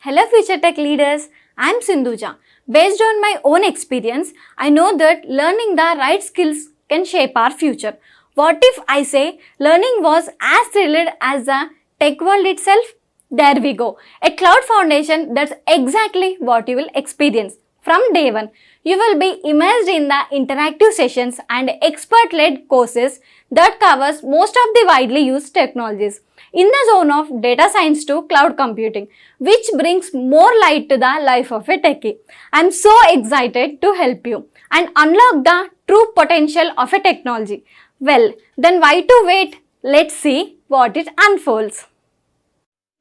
Hello future tech leaders, I am Sindhuja. Based on my own experience, I know that learning the right skills can shape our future. What if I say learning was as thrilled as the tech world itself? There we go. A cloud foundation, that's exactly what you will experience. From day one, you will be immersed in the interactive sessions and expert-led courses that covers most of the widely used technologies in the zone of data science to cloud computing, which brings more light to the life of a techie. I'm so excited to help you and unlock the true potential of a technology. Well, then why to wait? Let's see what it unfolds.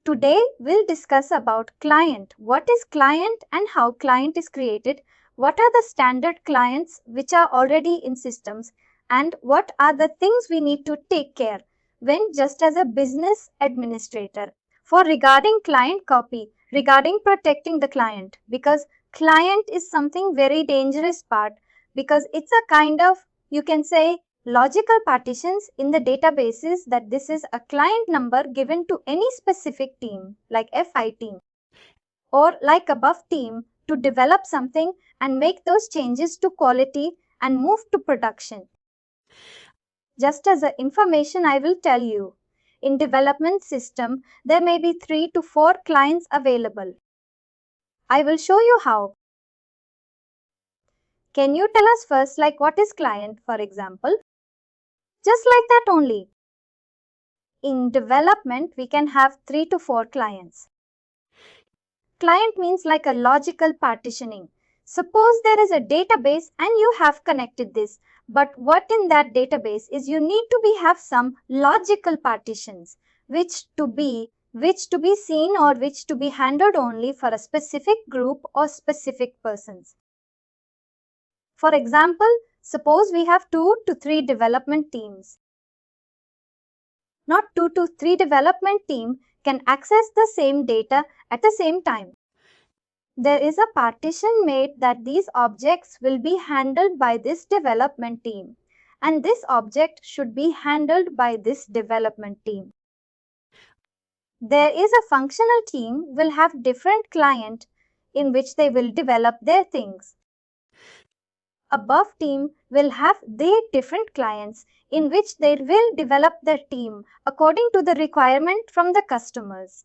Today, we'll discuss about client. What is client and how client is created? What are the standard clients which are already in systems? And what are the things we need to take care when just as a business administrator? For regarding client copy, regarding protecting the client, because client is something very dangerous part because it's a kind of, you can say, logical partitions in the databases that this is a client number given to any specific team like FI team or like above team to develop something and make those changes to quality and move to production. Just as a information I will tell you, in development system there may be 3 to 4 clients available. I will show you how. Can you tell us first like what is client for example? Just like that only. In development, we can have 3 to 4 clients. Client means like a logical partitioning. Suppose there is a database and you have connected this. But what in that database is you need to have some logical partitions which to be seen or which to be handled only for a specific group or specific persons. For example, suppose we have 2 to 3 development teams. Not 2 to 3 development team can access the same data at the same time. There is a partition made that these objects will be handled by this development team and this object should be handled by this development team. There is a functional team will have different client in which they will develop their things. Above team will have their different clients in which they will develop their team according to the requirement from the customers.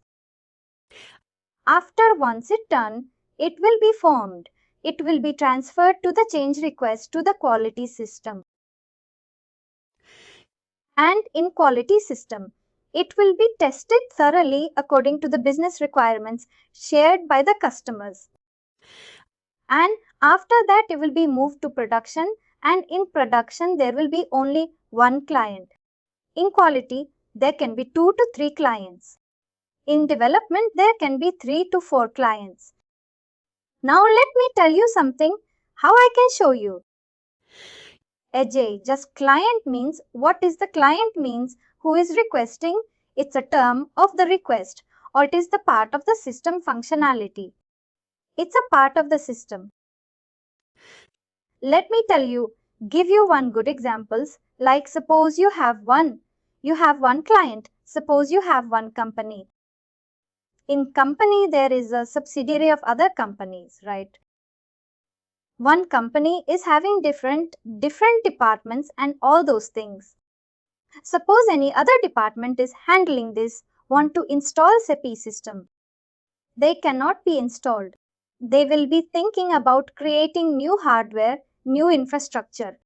After once it done, it will be formed. It will be transferred to the change request to the quality system. And in quality system, it will be tested thoroughly according to the business requirements shared by the customers. And after that, it will be moved to production and in production, there will be only one client. In quality, there can be 2 to 3 clients. In development, there can be 3 to 4 clients. Now let me tell you something, how I can show you. Ajay, just client means, what is the client means? Who is requesting? It's a term of the request or it is the part of the system functionality. It's a part of the system. Let me give you one good examples. Like suppose you have one client. Suppose you have one company. In company, there is a subsidiary of other companies, right? One company is having different departments and all those things. Suppose any other department is handling this, want to install SAP system. They cannot be installed. They will be thinking about creating new hardware, new infrastructure.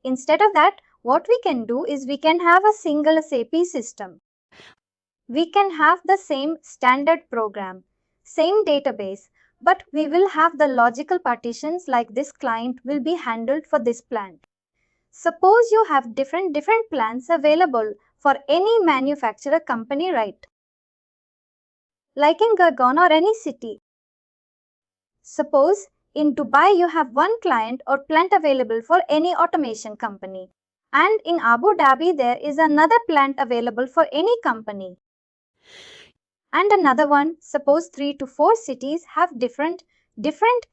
Instead of that, what we can do is we can have a single SAP system. We can have the same standard program, same database, but we will have the logical partitions like this client will be handled for this plant. Suppose you have different plants available for any manufacturer company, right? Like in Gurgaon or any city. Suppose in Dubai you have one client or plant available for any automation company. And in Abu Dhabi there is another plant available for any company. And another one, suppose 3 to 4 cities have different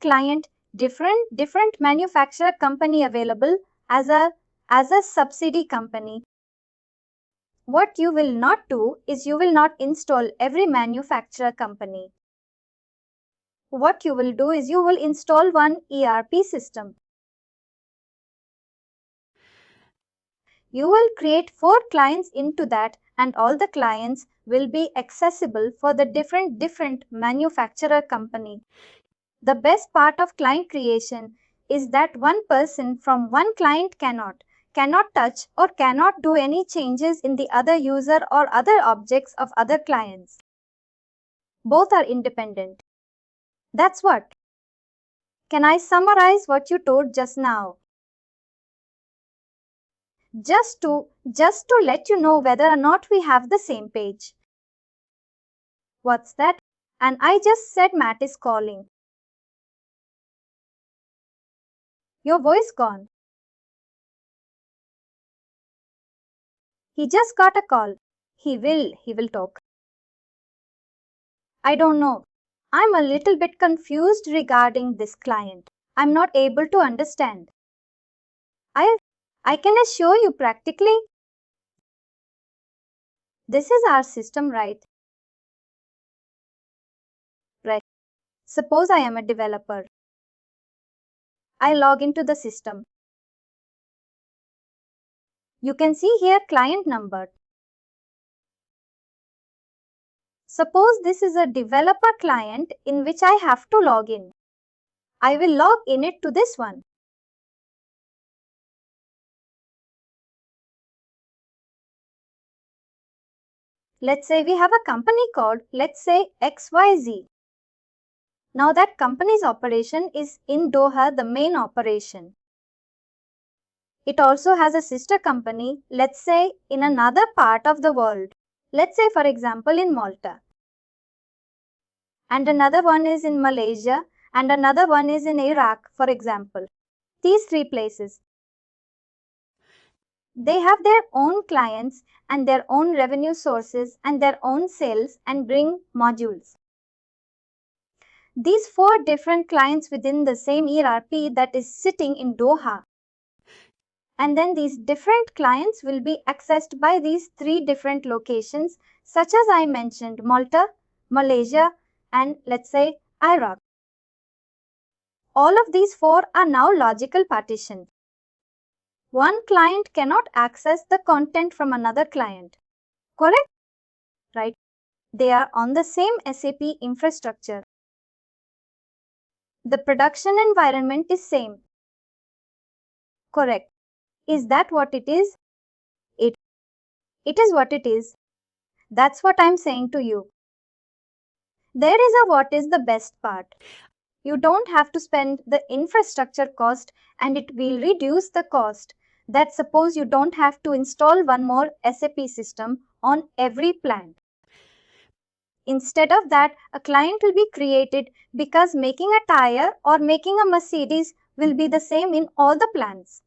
client, different manufacturer company available as a subsidy company. What you will not do is you will not install every manufacturer company. What you will do is you will install one ERP system. You will create 4 clients into that, and all the clients will be accessible for the different manufacturer company. The best part of client creation is that one person from one client cannot touch or cannot do any changes in the other user or other objects of other clients. Both are independent. That's what. Can I summarize what you told just now? Just to let you know whether or not we have the same page. What's that? And I just said Matt is calling. Your voice gone. He just got a call. He will talk. I don't know. I'm a little bit confused regarding this client. I'm not able to understand. I can assure you practically. This is our system, right? Right. Suppose I am a developer. I log into the system. You can see here client number. Suppose this is a developer client in which I have to log in. I will log in it to this one. Let's say we have a company called, let's say XYZ. Now that company's operation is in Doha, the main operation. It also has a sister company, let's say in another part of the world. Let's say for example in Malta. And another one is in Malaysia, and another one is in Iraq, for example. These 3 places. They have their own clients and their own revenue sources and their own sales and bring modules. These 4 different clients within the same ERP that is sitting in Doha. And then these different clients will be accessed by these 3 different locations, such as I mentioned, Malta, Malaysia, and let's say Iraq. All of these 4 are now logical partitioned. One client cannot access the content from another client. Correct? Right? They are on the same SAP infrastructure. The production environment is same. Correct. Is that what it is? It is what it is. That's what I'm saying to you. There is a what is the best part. You don't have to spend the infrastructure cost and it will reduce the cost. That suppose you don't have to install one more SAP system on every plant. Instead of that, a client will be created because making a tire or making a Mercedes will be the same in all the plants.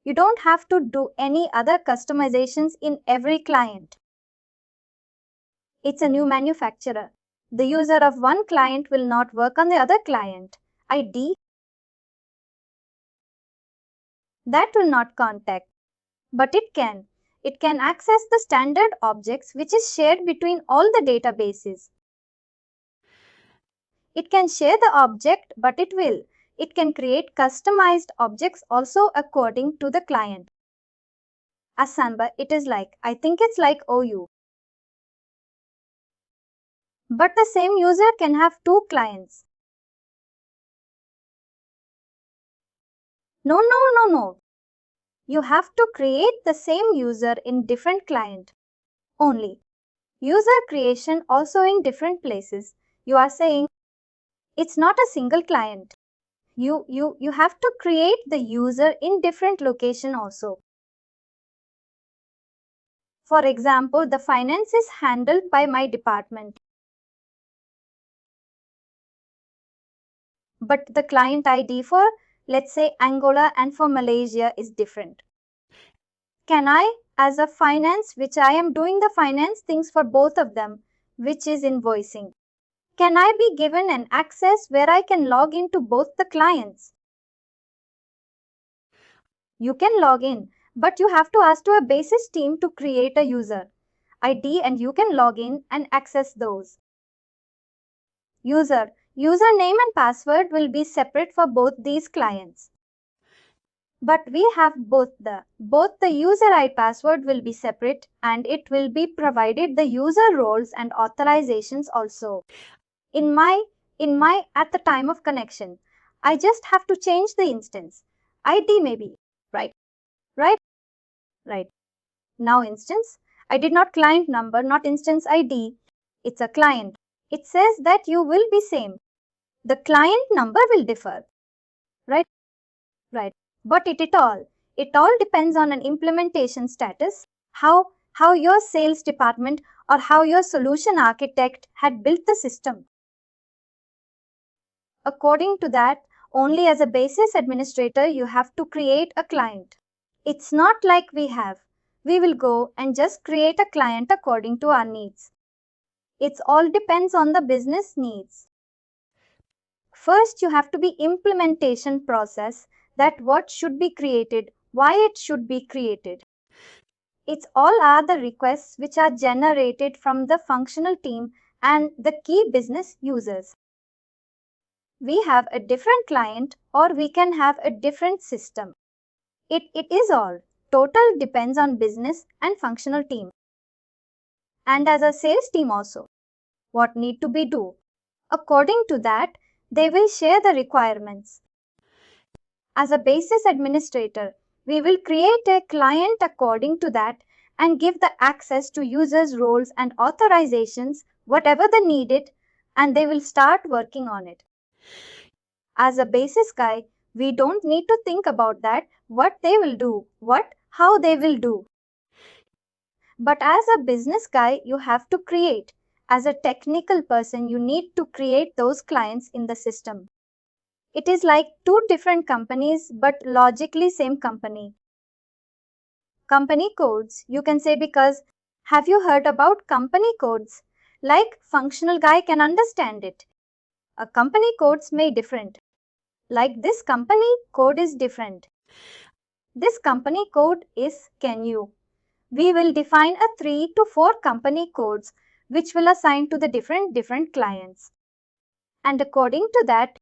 You don't have to do any other customizations in every client. It's a new manufacturer. The user of one client will not work on the other client. ID that will not contact, but it can. It can access the standard objects which is shared between all the databases. It can share the object, but it can create customized objects also according to the client. Asamba, it is like, I think it's like OU. But the same user can have 2 clients. No. You have to create the same user in different client. Only. User creation also in different places. You are saying it's not a single client. You have to create the user in different location also. For example, the finance is handled by my department. But the client ID for, let's say, Angola and for Malaysia is different. Can I, as a finance, which I am doing the finance things for both of them, which is invoicing, can I be given an access where I can log into both the clients? You can log in, But you have to ask to a basis team to create a user ID and you can log in and access those. Username and password will be separate for both these clients. But we have both the user ID password will be separate and it will be provided the user roles and authorizations also. In my at the time of connection, I just have to change the instance ID maybe, right? Now instance, I did not client number, not instance ID. It's a client. It says that you will be same. The client number will differ, right? But it all depends on an implementation status, how your sales department or how your solution architect had built the system. According to that, only as a basis administrator you have to create a client. It's not like we will go and just create a client according to our needs. It all depends on the business needs. First, you have to be implementation process, that what should be created, why it should be created. It's all are the requests which are generated from the functional team and the key business users. We have a different client or we can have a different system. It is all. Total depends on business and functional team. And as a sales team also, what need to be do? According to that, they will share the requirements. As a basis administrator, we will create a client according to that and give the access to users' roles and authorizations, whatever they need it, and they will start working on it. As a basis guy, we don't need to think about that, what they will do, how they will do. But as a business guy, you have to create. As a technical person, you need to create those clients in the system. It is like two different companies, but logically same company. Company codes, you can say, because have you heard about company codes? Like functional guy can understand it. A company codes may different. Like this company code is different. This company code is can you. We will define a 3 to 4 company codes which will assign to the different clients. And according to that,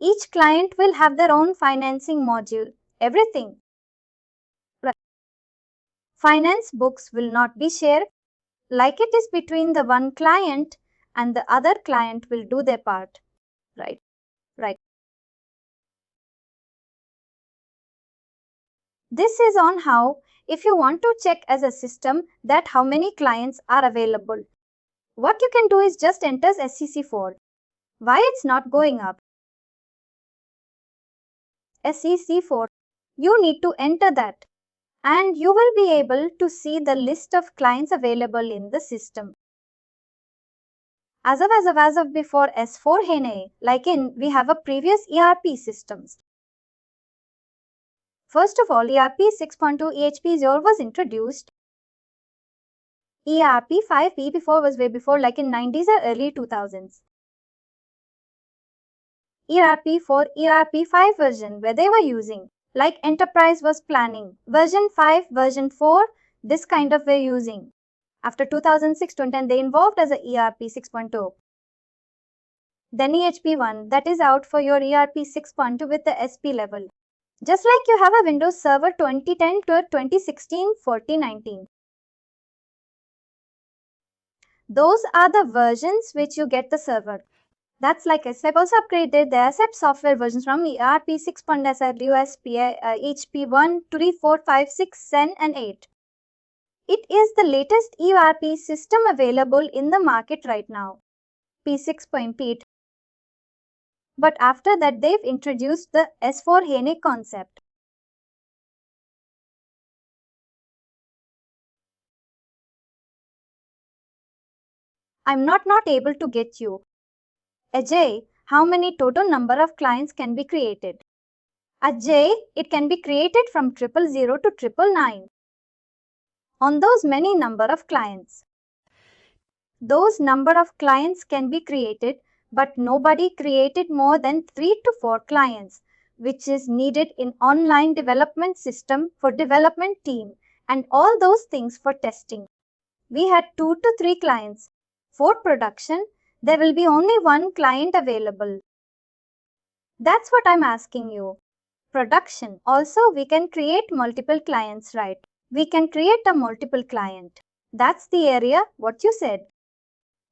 each client will have their own financing module, everything. Finance books will not be shared like it is between the one client and the other client will do their part. Right. This is on how, if you want to check as a system that how many clients are available. What you can do is just enter SCC4. Why it's not going up? SCC4. You need to enter that. And you will be able to see the list of clients available in the system. As of before S4 HANA, like we have a previous ERP systems. First of all, ERP 6.2 EHP 0 was introduced. ERP 5P before was way before, like in 90s or early 2000s. ERP 4, ERP 5 version where they were using, like enterprise was planning. Version 5, version 4, this kind of were using. After 2006-2010, they evolved as a ERP 6.0. Then EHP 1, that is out for your ERP 6.2 with the SP level. Just like you have a Windows Server 2010 to 2016, 2019. Those are the versions which you get the server. That's like SAP also upgraded the SAP software versions from ERP 6.0, HP 1, 3, 4, 5, 6, 7 and 8. It is the latest ERP system available in the market right now. P6.8. But after that, they've introduced the S4 HANA concept. I'm not able to get you. Ajay, how many total number of clients can be created? Ajay, it can be created from 000 to 999. On those many number of clients. Those number of clients can be created, but nobody created more than 3 to 4 clients. which is needed in online development system for development team and all those things for testing. We had 2 to 3 clients. For production, there will be only one client available. That's what I'm asking you. Production. Also, we can create multiple clients, right? We can create a multiple client. That's the area what you said.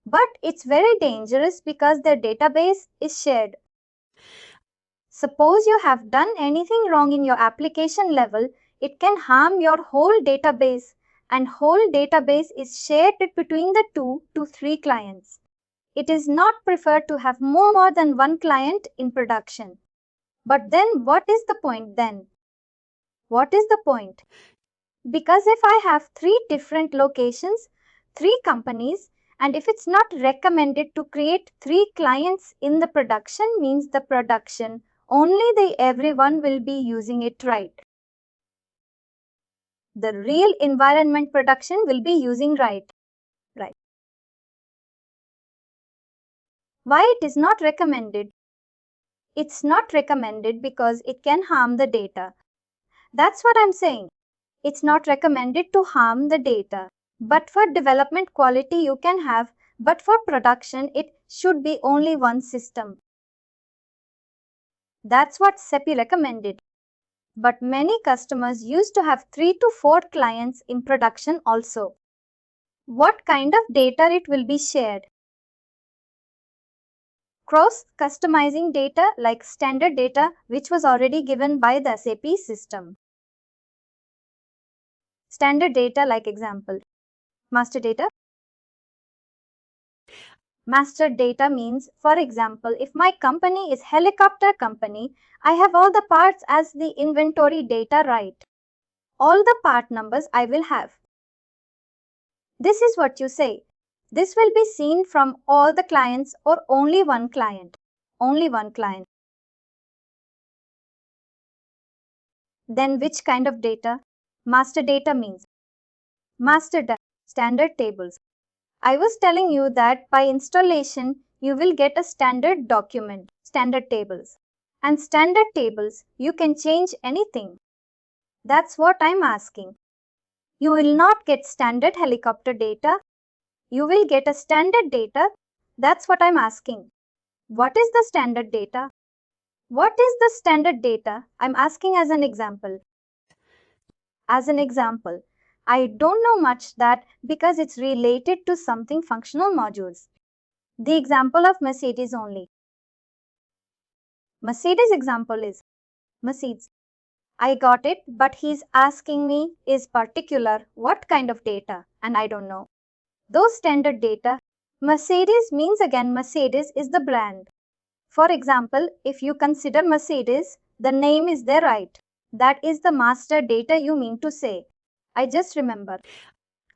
But it's very dangerous because their database is shared. Suppose you have done anything wrong in your application level, it can harm your whole database, and whole database is shared between the 2 to 3 clients. It is not preferred to have more than one client in production. But then what is the point then? What is the point? Because if I have 3 different locations, 3 companies, and if it's not recommended to create 3 clients in the production means the production, only everyone will be using it, right? The real environment production will be using right. Why it is not recommended? It's not recommended because it can harm the data. That's what I'm saying. It's not recommended to harm the data. But for development quality you can have, but for production it should be only one system. That's what SAP recommended. But many customers used to have 3 to 4 clients in production also. What kind of data it will be shared? Cross-customizing data like standard data which was already given by the SAP system. Standard data like example. Master data. Master data means, for example, if my company is helicopter company, I have all the parts as the inventory data, right? All the part numbers I will have. This is what you say. This will be seen from all the clients or only one client. Only one client. Then which kind of data? Master data means master data, standard tables. I was telling you that by installation, you will get a standard document, standard tables. And standard tables, you can change anything. That's what I'm asking. You will not get standard helicopter data. You will get a standard data. That's what I'm asking. What is the standard data? What is the standard data? I'm asking as an example. As an example, I don't know much that because it's related to something functional modules. The example of Mercedes only. Mercedes example is Mercedes. I got it, but he's asking me is particular what kind of data, and I don't know. Those standard data, Mercedes means again Mercedes is the brand. For example, if you consider Mercedes, the name is there, right? That is the master data you mean to say. I just remember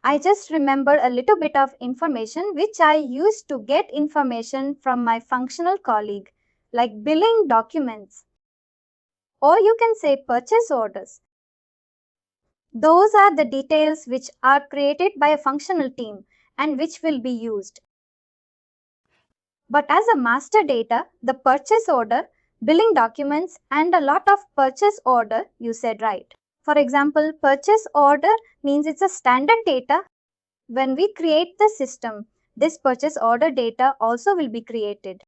a little bit of information which I used to get information from my functional colleague, like billing documents. Or you can say purchase orders. Those are the details which are created by a functional team and which will be used. But as a master data, the purchase order, billing documents and a lot of purchase order, you said right. For example, purchase order means it's a standard data. When we create the system, this purchase order data also will be created.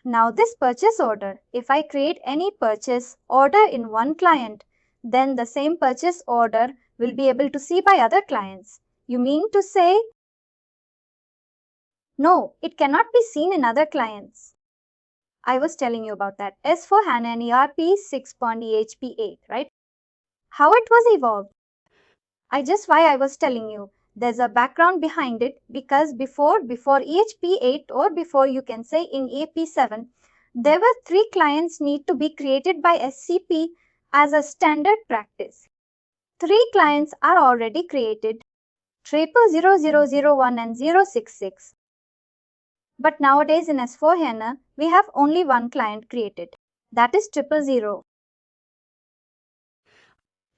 Now this purchase order, if I create any purchase order in one client, then the same purchase order will be able to see by other clients. You mean to say? No, it cannot be seen in other clients. I was telling you about that. S/4HANA and ERP 6. EHP 8, right? How it was evolved. Why I was telling you. There's a background behind it because before EHP 8 or before you can say in EHP 7, there were 3 clients need to be created by SCP as a standard practice. 3 clients are already created, 00001 and 066. But nowadays in S/4HANA, we have only one client created. That is 000.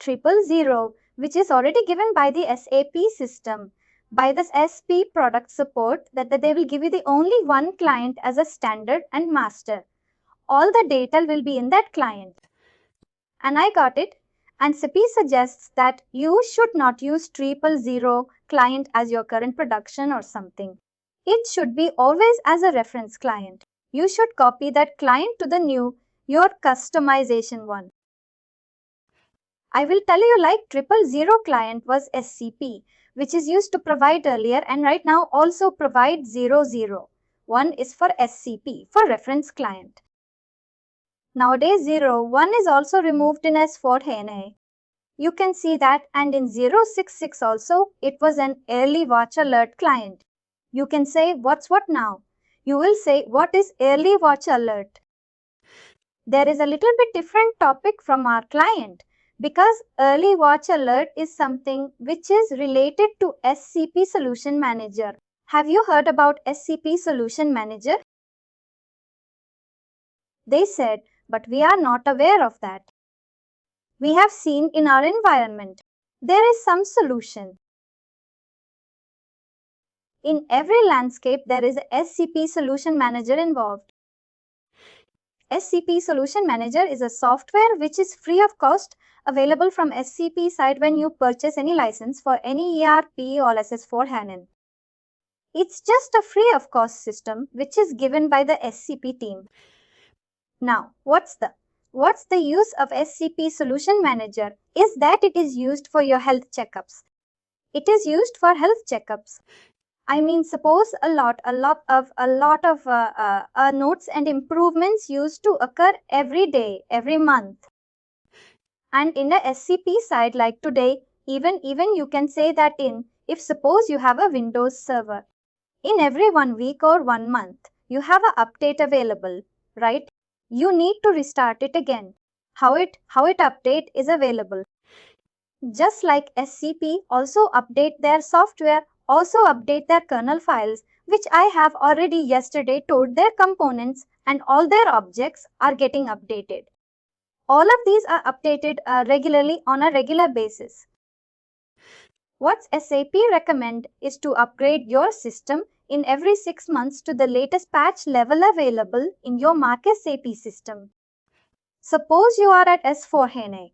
000, which is already given by the SAP system. by this SP product support that they will give you the only one client as a standard and master. All the data will be in that client. And I got it. And SAP suggests that you should not use 000 client as your current production or something. It should be always as a reference client. You should copy that client to the new, your customization one. I will tell you like 000 client was SCP, which is used to provide earlier and right now also provide 00. One is for SCP, for reference client. Nowadays 01 is also removed in S4HANA. You can see that, and in 066 also, it was an early watch alert client. You can say, what's what now? You will say, what is early watch alert? There is a little bit different topic from our client because early watch alert is something which is related to SCP Solution Manager. Have you heard about SCP Solution Manager? They said, but we are not aware of that. We have seen in our environment, there is some solution. In every landscape, there is a SCP Solution Manager involved. SCP Solution Manager is a software which is free of cost, available from SCP side when you purchase any license for any ERP or S4HANA. It's just a free of cost system which is given by the SCP team. Now, what's the use of SCP Solution Manager is that it is used for your health checkups. It is used for health checkups. I mean, suppose a lot of notes and improvements used to occur every day, every month. And in the SCP side, like today, even you can say that if suppose you have a Windows server, in every 1 week or 1 month, you have an update available, right? You need to restart it again. How it update is available. Just like SCP also update their software, also update their kernel files, which I have already yesterday told their components and all their objects are getting updated. All of these are updated regularly on a regular basis. What SAP recommend is to upgrade your system in every 6 months to the latest patch level available in your Mark SAP system. Suppose you are at S4HANA.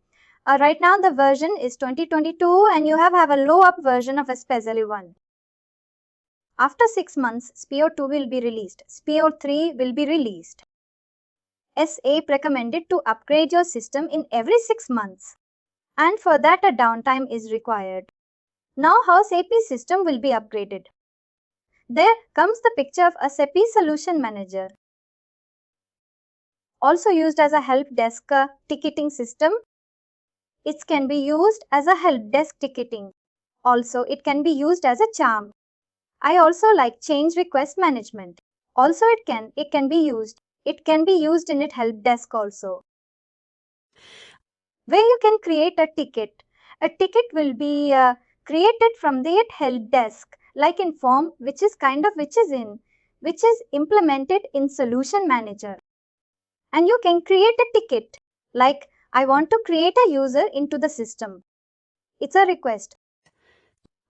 Right now the version is 2022 and you have a low up version of especially 1. After 6 months, SPO2 will be released. SPO3 will be released. SAP recommended to upgrade your system in every 6 months. And for that a downtime is required. Now how SAP system will be upgraded? There comes the picture of a SAP Solution Manager. Also used as a help desk ticketing system. It can be used as a help desk ticketing. Also, it can be used as a charm. I also like change request management. Also, it can be used. It can be used in it help desk also. Where you can create a ticket. A ticket will be created from the help desk, like in form which is implemented in Solution Manager. And you can create a ticket like I want to create a user into the system. It's a request.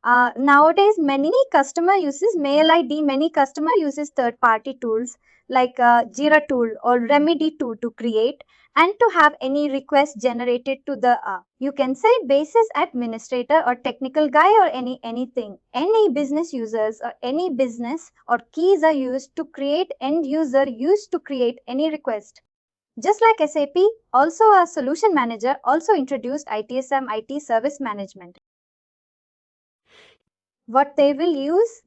Nowadays, many customer uses mail ID, many customer uses third-party tools like Jira tool or Remedy tool to create and to have any request generated to the, you can say basis administrator or technical guy or anything. Any business users or any business or keys are used to create end user used to create any request. Just like SAP, also a solution manager also introduced ITSM, IT service management. What they will use,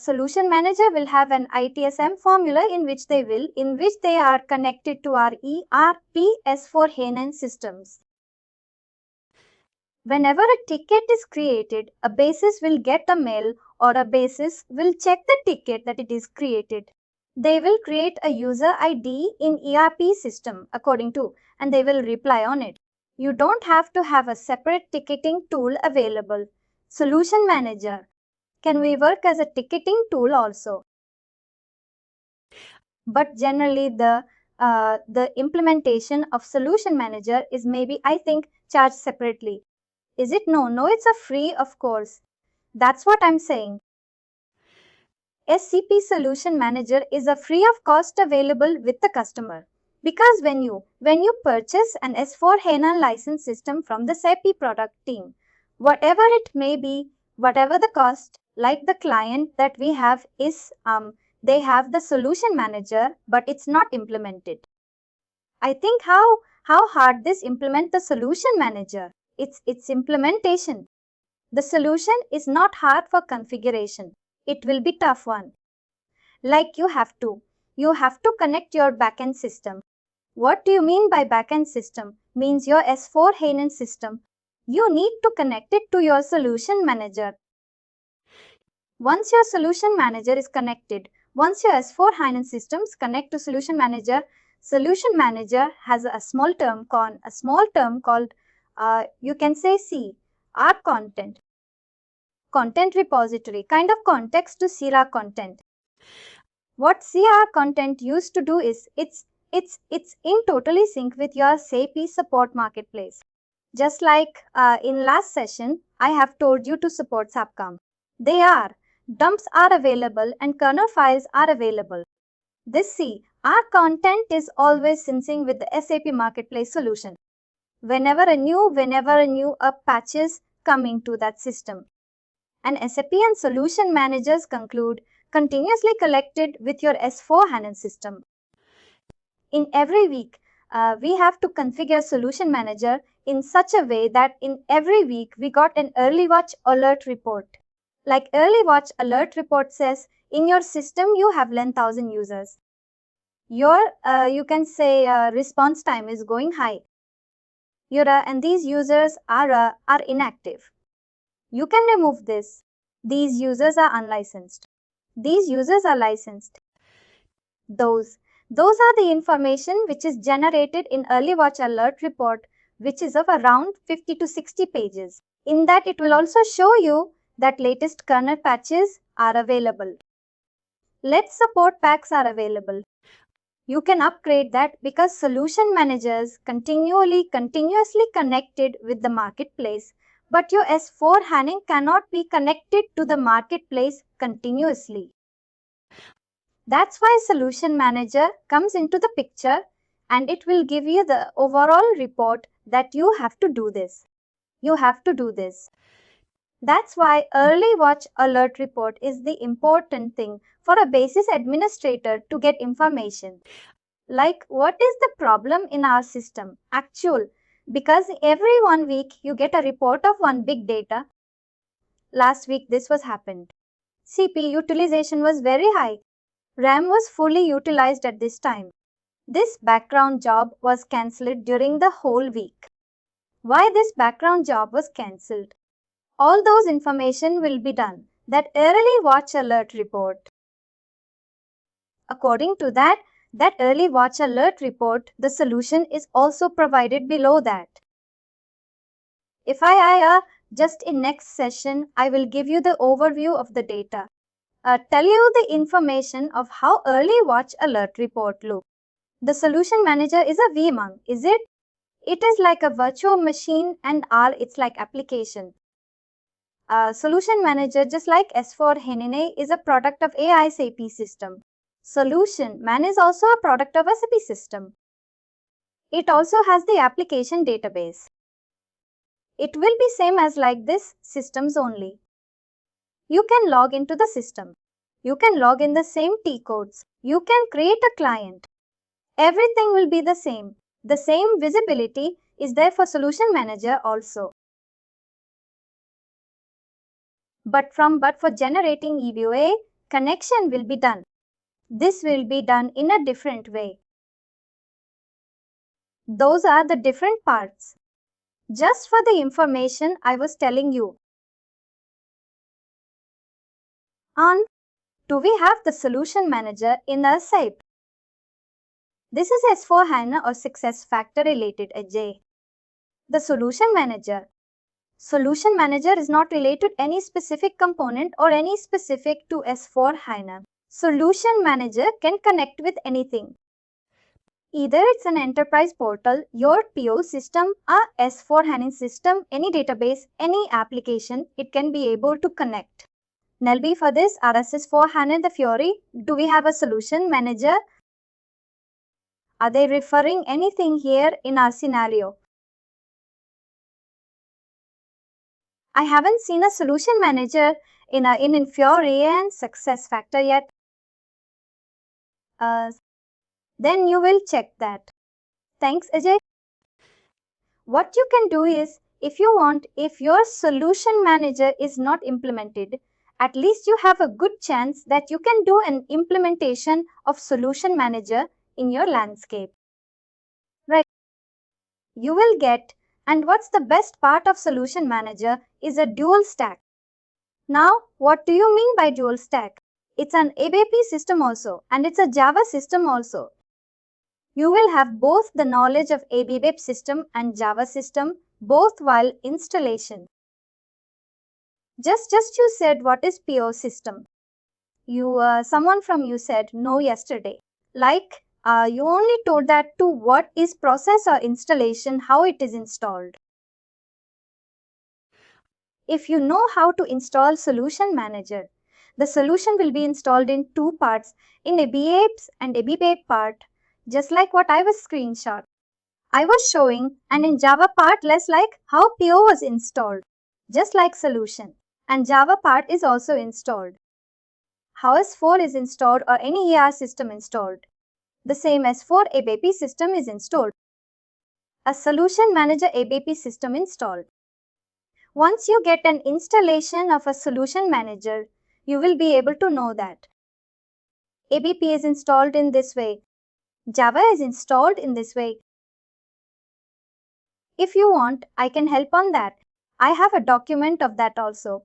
solution manager will have an ITSM formula in which they are connected to our ERP S4HANA systems. Whenever a ticket is created, a basis will get a mail or a basis will check the ticket that it is created. They will create a user ID in ERP system according to, and they will reply on it. You don't have to have a separate ticketing tool available. Solution Manager can we work as a ticketing tool also. But generally the implementation of Solution Manager is maybe I think charged separately. Is it? No, it's a free of course. That's what I'm saying. SCP Solution Manager is a free of cost available with the customer. Because when you purchase an S4HANA license system from the SAP product team, whatever it may be, whatever the cost, like the client that we have is, they have the solution manager, but it's not implemented. I think how hard this implement the solution manager. It's implementation. The solution is not hard for configuration. It will be tough one. Like you have to connect your backend system. What do you mean by backend system? Means your S4HANA system. You need to connect it to your solution manager. Once your solution manager is connected, once your S4HANA systems connect to solution manager has a small term called you can say C, R content. Content repository, kind of context to CR content. What CR content used to do is it's in totally sync with your SAP support marketplace. Just like in last session, I have told you to support SAPCom. Dumps are available and kernel files are available. This CR content is always syncing with the SAP marketplace solution. Whenever a new patch is coming to that system. And SAP and solution managers conclude continuously collected with your S4HANA system. In every week, we have to configure solution manager in such a way that in every week we got an early watch alert report. Like early watch alert report says, in your system you have 10,000 users. Your you can say response time is going high. And these users are inactive. You can remove this. These users are unlicensed. These users are licensed. Those are the information which is generated in early watch alert report, which is of around 50 to 60 pages. In that it will also show you that latest kernel patches are available. Let's support packs are available. You can upgrade that because solution managers continuously connected with the marketplace, but your S4HANA cannot be connected to the marketplace continuously. That's why solution manager comes into the picture and it will give you the overall report that you have to do this. You have to do this. That's why early watch alert report is the important thing for a basis administrator to get information. Like what is the problem in our system? Actual, because every 1 week you get a report of one big data. Last week this was happened. CPU utilization was very high. RAM was fully utilized at this time. This background job was cancelled during the whole week. Why this background job was cancelled? All those information will be done. That early watch alert report. According to that early watch alert report, the solution is also provided below that. If I just in next session, I will give you the overview of the data. Tell you the information of how early watch alert report looks. The solution manager is a VMung, is it? It is like a virtual machine and R it's like application. Solution manager just like S4HANA is a product of AI SAP system. Solution man is also a product of a SAP system. It also has the application database. It will be same as like this systems only. You can log into the system. You can log in the same T codes. You can create a client. Everything will be the same. The same visibility is there for solution manager also. But for generating EVOA, connection will be done. This will be done in a different way. Those are the different parts. Just for the information I was telling you. On do we have the solution manager in our SAP? This is S4HANA or success factor related AJ. The solution manager. Solution manager is not related to any specific component or any specific to S4HANA. Solution manager can connect with anything. Either it's an enterprise portal, your PO system, a S4HANA system, any database, any application, it can be able to connect. Nelby, for this RSS4HANA, the Fiori, do we have a solution manager? Are they referring anything here in our scenario? I haven't seen a solution manager in Fiori and SuccessFactors yet. Then you will check that. Thanks, Ajay. What you can do is, if you want, if your solution manager is not implemented, at least you have a good chance that you can do an implementation of solution manager in your landscape. Right? You will get, and what's the best part of solution manager is a dual stack. Now, what do you mean by dual stack? It's an ABAP system also, and it's a Java system also. You will have both the knowledge of ABAP system and Java system, both while installation. Just you said what is PO system? Someone from you said no yesterday. Like, you only told that to what is process or installation, how it is installed. If you know how to install Solution Manager, the solution will be installed in two parts, in ABAPS and ABAP part, just like what I was I was showing, and in Java part less like how PO was installed, just like solution. And Java part is also installed. How S4 is installed or any ER system installed. The same S4 ABAP system is installed. A Solution Manager ABAP system installed. Once you get an installation of a Solution Manager, you will be able to know that ABAP is installed in this way. Java is installed in this way. If you want, I can help on that. I have a document of that also.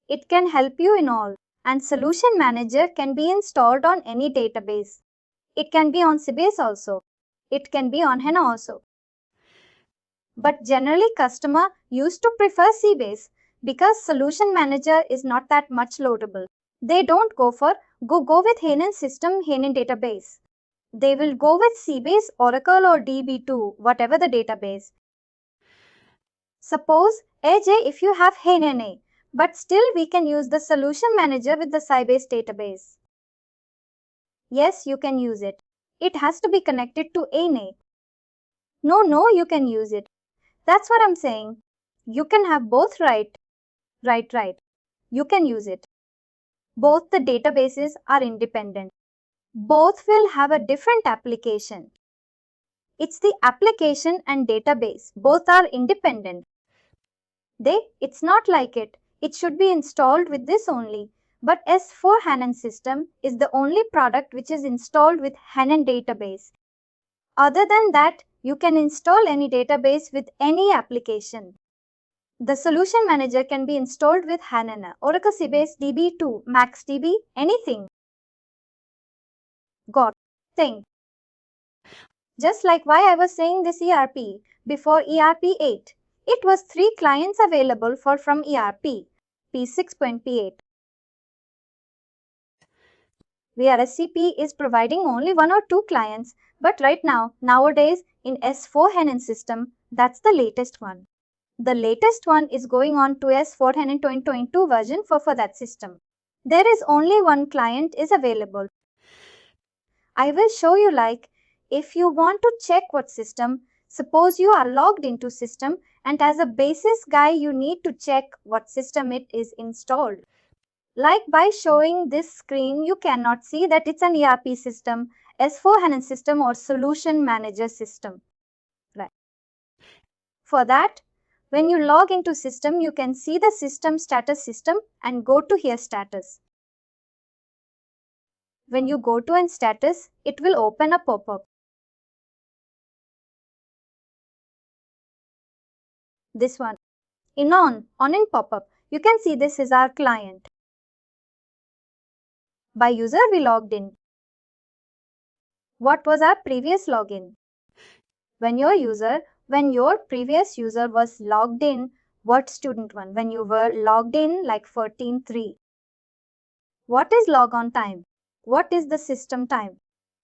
It can help you in all. And Solution Manager can be installed on any database. It can be on Sybase also. It can be on HANA also. But generally customer used to prefer Sybase because Solution Manager is not that much loadable. They don't go with HANA system, HANA database. They will go with Sybase, Oracle or DB2, whatever the database. Suppose, AJ, if you have HANA, but still we can use the Solution Manager with the Sybase database. Yes, you can use it. It has to be connected to HANA. No, you can use it. That's what I'm saying. You can have both, right. You can use it. Both the databases are independent. Both will have a different application. It's the application and database. Both are independent. It's not like it. It should be installed with this only. But S4HANA system is the only product which is installed with HANA database. Other than that, you can install any database with any application. The Solution Manager can be installed with HANA, Oracle Sybase, DB2, MaxDB, anything. Got thing. Just like why I was saying this ERP, before ERP 8, it was 3 clients available from ERP, P6 P8. Where SAP is providing only 1 or 2 clients, but right now, nowadays, in S4HANA system, that's the latest one. The latest one is going on to S4HANA 2022 version for that system. There is only 1 client is available. I will show you like, if you want to check what system, suppose you are logged into system and as a basis guy you need to check what system it is installed. Like by showing this screen, you cannot see that it's an ERP system, S4HANA system or Solution Manager system. Right. For that, when you log into system, you can see the system status system and go to here status. When you go to status, it will open a pop-up. This one. On in pop-up, you can see this is our client. By user we logged in. What was our previous login? When your previous user was logged in, what student one? When you were logged in like 14.3. What is log on time? What is the system time?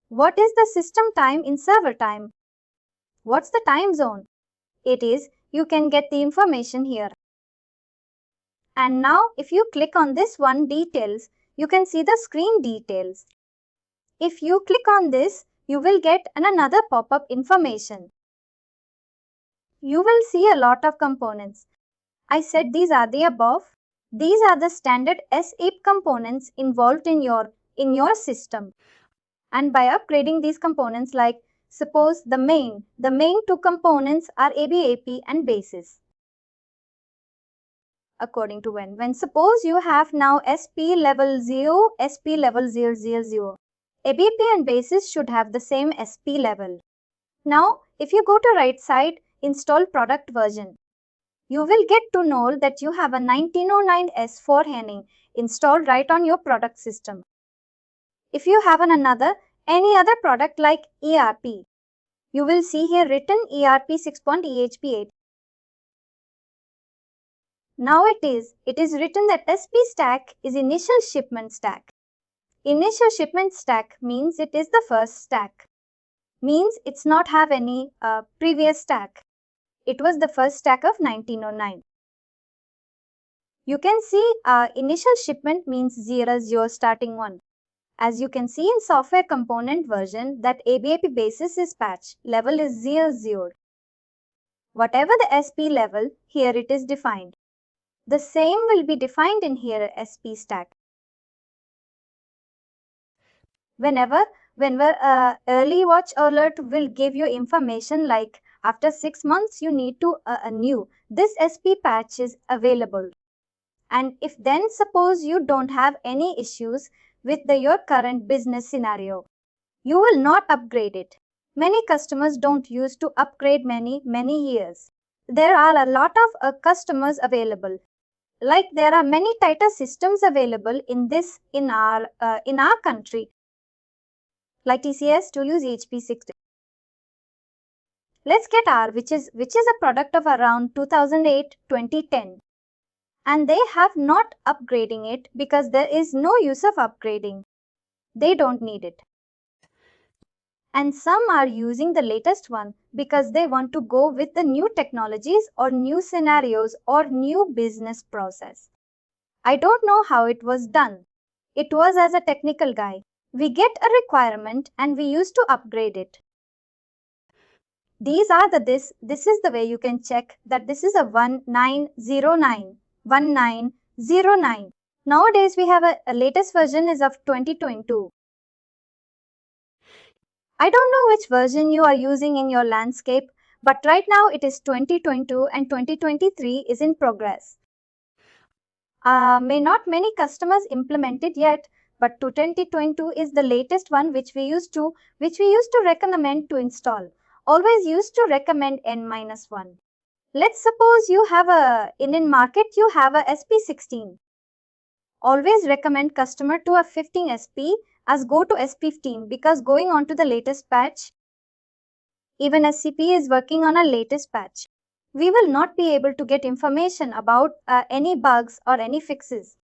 What is the system time in server time? What's the time zone? It is, you can get the information here. And now if you click on this one details, you can see the screen details. If you click on this, you will get another pop-up information. You will see a lot of components. I said these are the above. These are the standard SAP components involved in your system. And by upgrading these components, like suppose the main two components are ABAP and Basis. According to when suppose you have now SP level 0, SP level 000. ABAP and Basis should have the same SP level. Now, if you go to right side, install product version, you will get to know that you have a 1909 S4 HANA installed right on your product system. If you have any other product like ERP, you will see here written ERP 6.EHP8. Now it is written that SP stack is initial shipment stack. Initial shipment stack means it is the first stack. Means it's not have any previous stack. It was the first stack of 1909. You can see initial shipment means 00 starting one. As you can see in software component version that ABAP basis is patch, level is 00. Whatever the SP level, here it is defined. The same will be defined in here SP stack. Whenever early watch alert will give you information like after 6 months you need to new this SP patch is available. And if then suppose you don't have any issues with your current business scenario, you will not upgrade it. Many customers don't use to upgrade many years. There are a lot of customers available. Like there are many tighter systems available in our country. Like TCS to use HP60. Let's get R, which is a product of around 2008-2010. And they have not upgrading it because there is no use of upgrading. They don't need it. And some are using the latest one because they want to go with the new technologies or new scenarios or new business process. I don't know how it was done. It was as a technical guy. We get a requirement and we used to upgrade it. These are this is the way you can check that this is a 1909. 1909. Nowadays we have a latest version is of 2022. I don't know which version you are using in your landscape, but right now it is 2022 and 2023 is in progress. May not many customers implement it yet, but 2022 is the latest one which we used to recommend to install. Always used to recommend N-1. Let's suppose you have in market you have a SP16. Always recommend customer to a 15 SP as go to SP15 because going on to the latest patch, even SCP is working on a latest patch. We will not be able to get information about any bugs or any fixes.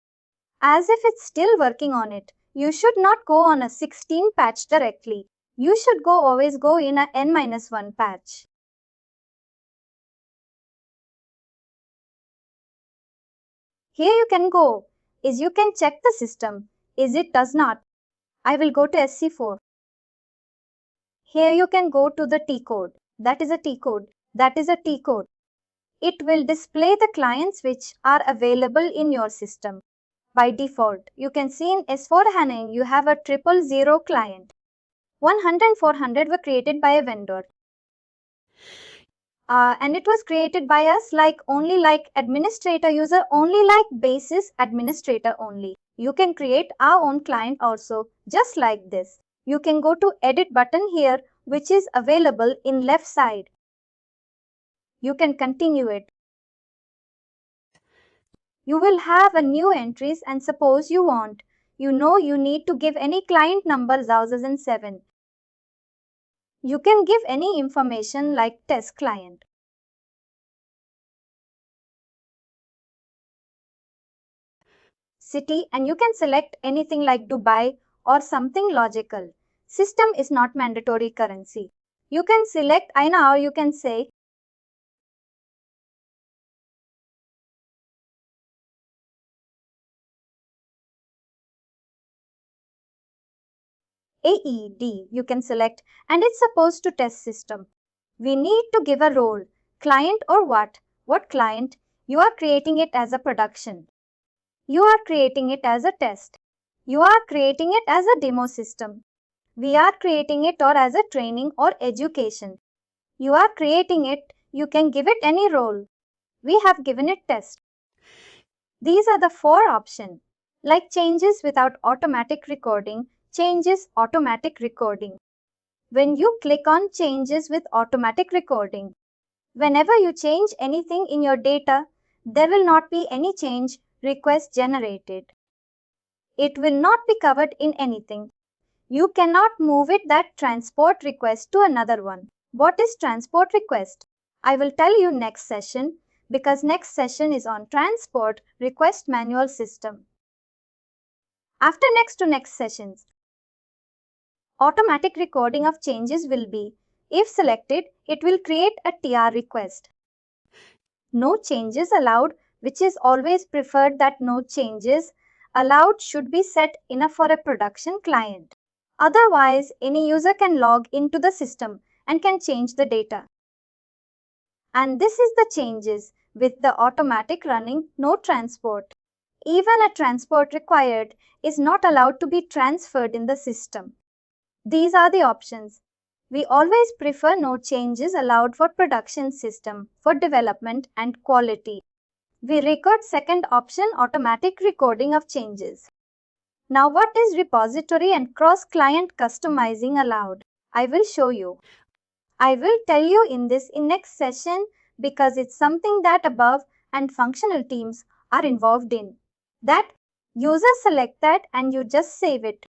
As if it's still working on it, you should not go on a 16 patch directly. You should always go in a N-1 patch. Here you can go, you can check the system, it does not. I will go to SC4. Here you can go to the T code. That is a T code. It will display the clients which are available in your system. By default, you can see in S4 HANA you have a 000 client. 100 and 400 were created by a vendor. And it was created by us only like administrator user, only like basis administrator only. You can create our own client also, just like this. You can go to edit button here, which is available in left side. You can continue it. You will have a new entries and suppose you want, you need to give any client number 1007. You can give any information like test client. City, and you can select anything like Dubai or something logical. System is not mandatory currency. You can select INA or you can say AED. You can select and it's supposed to test system. We need to give a role, client or what? What client? You are creating it as a production. You are creating it as a test. You are creating it as a demo system. We are creating it or as a training or education. You are creating it, you can give it any role. We have given it test. These are the 4 options. Like changes without automatic recording, changes automatic recording. When you click on changes with automatic recording, whenever you change anything in your data, there will not be any change request generated. It will not be covered in anything. You cannot move it that transport request to another one. What is transport request? I will tell you next session because next session is on transport request manual system. After next to next sessions, automatic recording of changes will be, if selected, it will create a TR request. No changes allowed, which is always preferred that no changes allowed should be set enough for a production client. Otherwise, any user can log into the system and can change the data. And this is the changes with the automatic running, no transport. Even a transport required is not allowed to be transferred in the system. These are the options. We always prefer no changes allowed for production system, for development and quality. We record second option, automatic recording of changes. Now what is repository and cross-client customizing allowed? I will show you. I will tell you in next session because it's something that above and functional teams are involved in. That users select that and you just save it.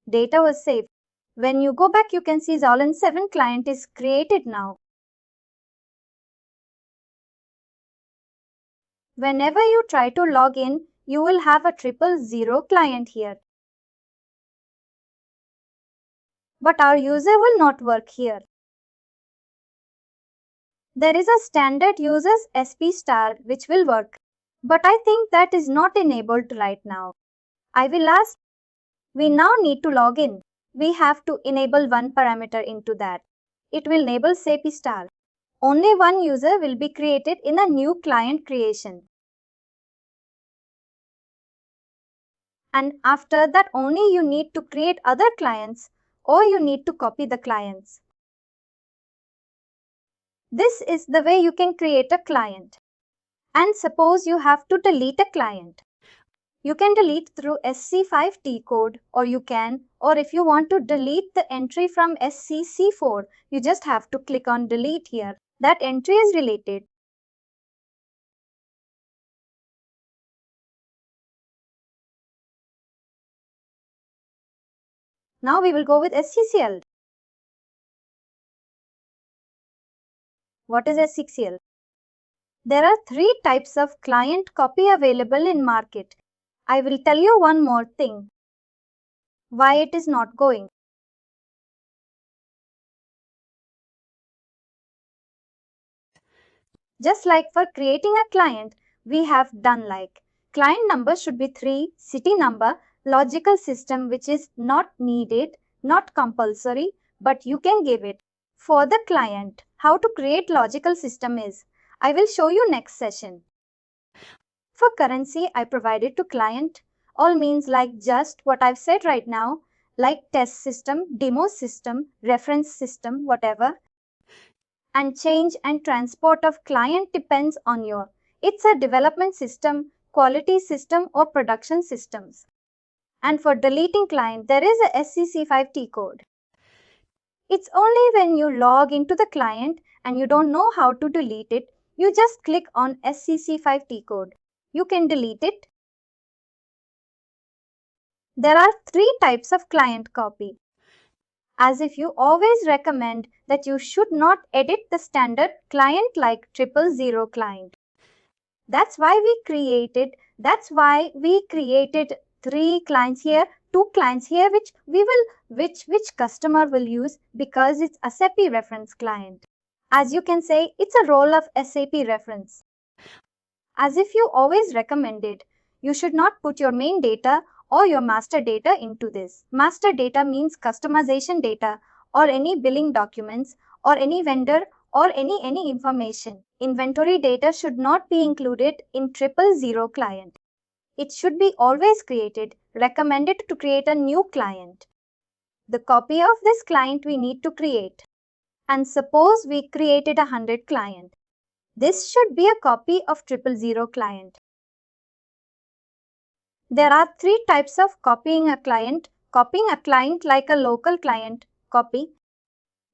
Data was saved. When you go back, you can see Zolan 7 client is created now. Whenever you try to log in, you will have a 000 client here. But our user will not work here. There is a standard users SP star which will work. But I think that is not enabled right now. I will ask. We now need to log in. We have to enable one parameter into that. It will enable SAP star. Only one user will be created in a new client creation. And after that only you need to create other clients or you need to copy the clients. This is the way you can create a client. And suppose you have to delete a client. You can delete through SC5T code or if you want to delete the entry from SCC4, you just have to click on delete here. That entry is deleted. Now we will go with SCCL. What is SCCL? There are 3 types of client copy available in market. I will tell you one more thing. Why it is not going. Just like for creating a client, we have done like client number should be 3, city number, logical system which is not needed, not compulsory, but you can give it. For the client, how to create logical system is, I will show you next session. For currency, I provided to client, all means like just what I've said right now, like test system, demo system, reference system, whatever. And change and transport of client depends on your, it's a development system, quality system or production systems. And for deleting client, there is a SCC5T code. It's only when you log into the client and you don't know how to delete it, you just click on SCC5T code. You can delete it. There are 3 types of client copy. As if you always recommend that you should not edit the standard client like 000 client. That's why we created 3 clients here, 2 clients here, which customer will use because it's a SAP reference client. As you can say, it's a role of SAP reference. As if you always recommend it, you should not put your main data or your master data into this. Master data means customization data or any billing documents or any vendor or any information. Inventory data should not be included in 000 client. It should be always recommended to create a new client. The copy of this client we need to create. And suppose we created 100 client. This should be a copy of 000 client. There are 3 types of copying a client. Copying a client like a local client copy.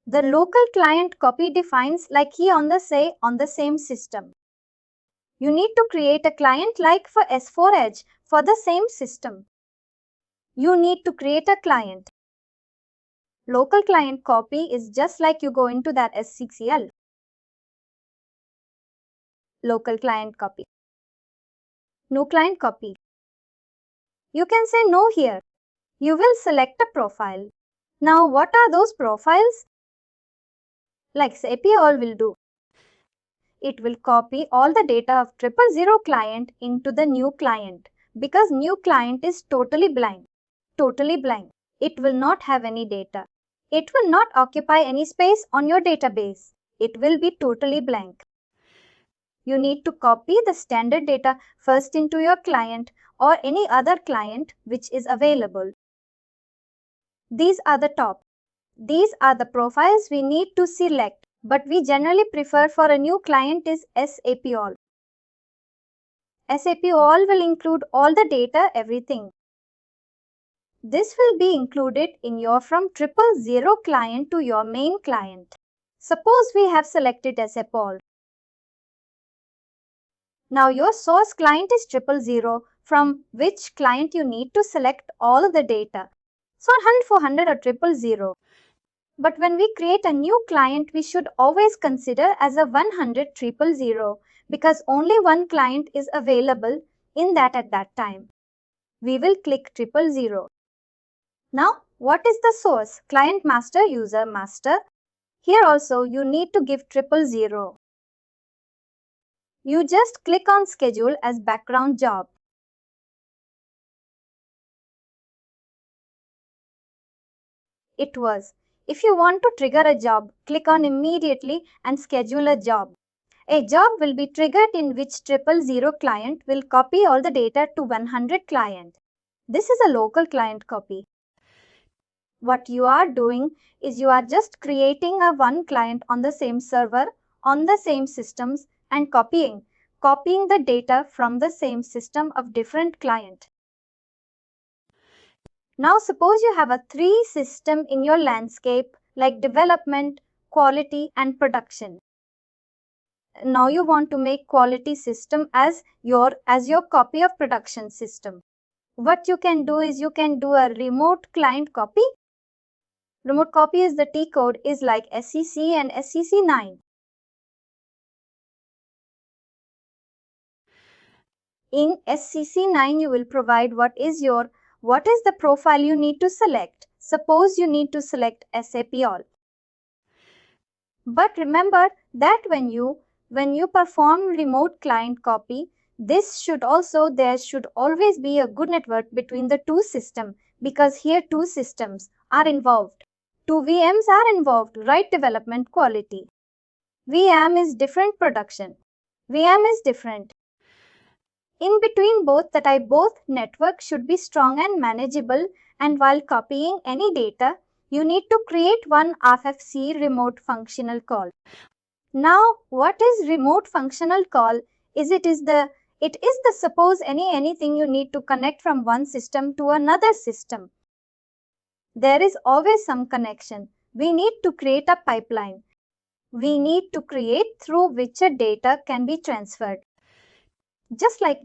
The local client copy defines like he on the same system. You need to create a client like for S4 Edge for the same system. You need to create a client. Local client copy is just like you go into that SCCL. Local client copy. No client copy. You can say no here. You will select a profile. Now what are those profiles? Like SAP all will do. It will copy all the data of 000 client into the new client because new client is totally blank. Totally blank. It will not have any data. It will not occupy any space on your database. It will be totally blank. You need to copy the standard data first into your client or any other client which is available. These are the top. These are the profiles we need to select, but we generally prefer for a new client is SAP All. SAP All will include all the data, everything. This will be included in your from 000 client to your main client. Suppose we have selected SAP All. Now your source client is 000 from which client you need to select all the data. So 100, 400 or 000. But when we create a new client, we should always consider as a 100 000 because only one client is available in that at that time. We will click 000. Now, what is the source? Client master, user master. Here also you need to give 000. You just click on schedule as background job. It was. If you want to trigger a job, click on immediately and schedule a job. A job will be triggered in which 000 client will copy all the data to 100 client. This is a local client copy. What you are doing is you are just creating a one client on the same server, on the same systems and copying the data from the same system of different client. Now suppose you have a 3 system in your landscape like development, quality and production. Now you want to make quality system as your copy of production system. What you can do is you can do a remote client copy. Remote copy is the T code is like SCC and SCC9. In SCC9 you will provide what is the profile you need to select. Suppose you need to select SAP All. But remember that when you perform remote client copy, there should always be a good network between the 2 systems because here 2 systems are involved. 2 VMs are involved, right? Development, quality. VM is different, production. VM is different. In between both network should be strong and manageable, and while copying any data, you need to create one RFC remote functional call. Now, what is remote functional call? It is the suppose anything you need to connect from one system to another system. There is always some connection. We need to create a pipeline. We need to create through which a data can be transferred. Just like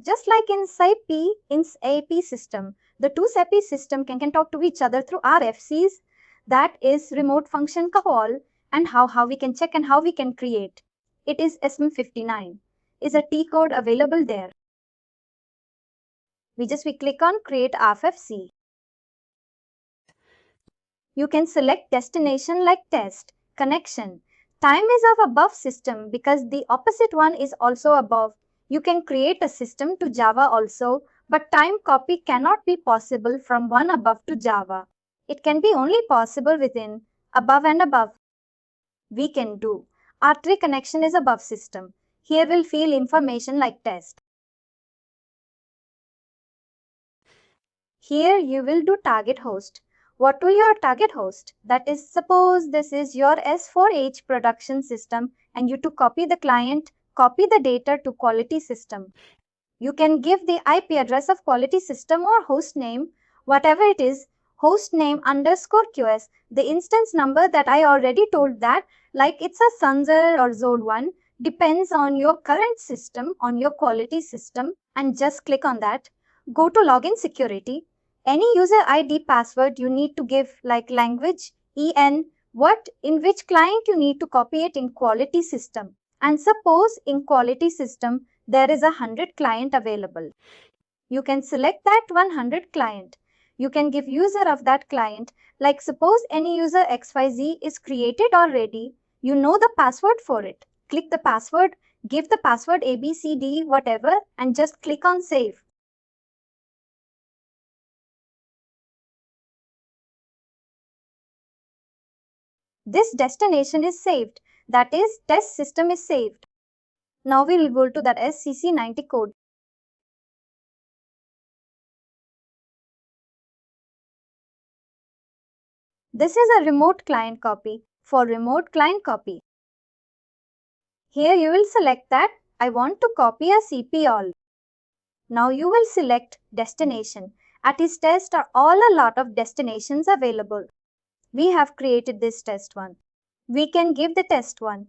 in SAP system, the 2 SAP system can talk to each other through RFCs. That is remote function call, and how we can check and how we can create. It is SM59. Is a T code available there. We click on create RFC. You can select destination like test, connection. Time is of above system because the opposite one is also above. You can create a system to Java also, but time copy cannot be possible from one above to Java. It can be only possible within above and above. We can do R3 connection is above system. Here we'll fill information like test. Here you will do target host. What will your target host? That is, suppose this is your S4H production system and you to copy the client, copy the data to quality system. You can give the IP address of quality system or host name, whatever it is, host name underscore QS, the instance number that I already told that, like it's a Sunzer or Zone 1, depends on your current system, on your quality system, and just click on that. Go to login security. Any user ID password you need to give like language, EN, what, in which client you need to copy it in quality system. And suppose in quality system, there is 100 client available. You can select that 100 client. You can give user of that client, like suppose any user XYZ is created already, you know the password for it. Click the password, give the password ABCD, whatever, and just click on save. This destination is saved. That is, test system is saved. Now we will go to that SCC90 code. This is a remote client copy. For remote client copy, here you will select that I want to copy a CP all. Now you will select destination. At his test are all a lot of destinations available. We have created this test one. We can give the test one.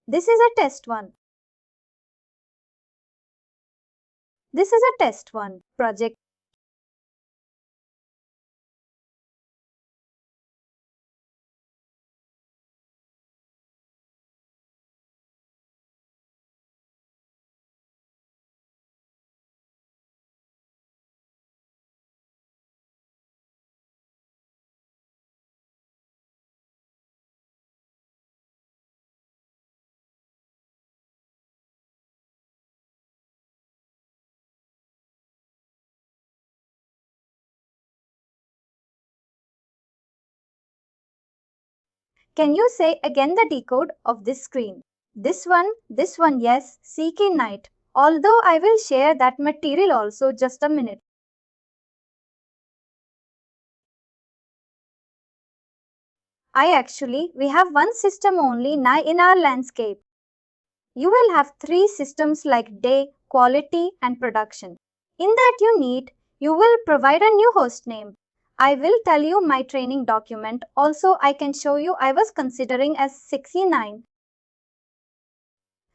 This is a test one. This is a test one project. Can you say again the decode of this screen? This one, yes, CK night. Although I will share that material also just a minute. We have one system only now in our landscape. You will have three systems like day, quality, and production. In that you will provide a new host name. I will tell you my training document. Also, I can show you I was considering as 69.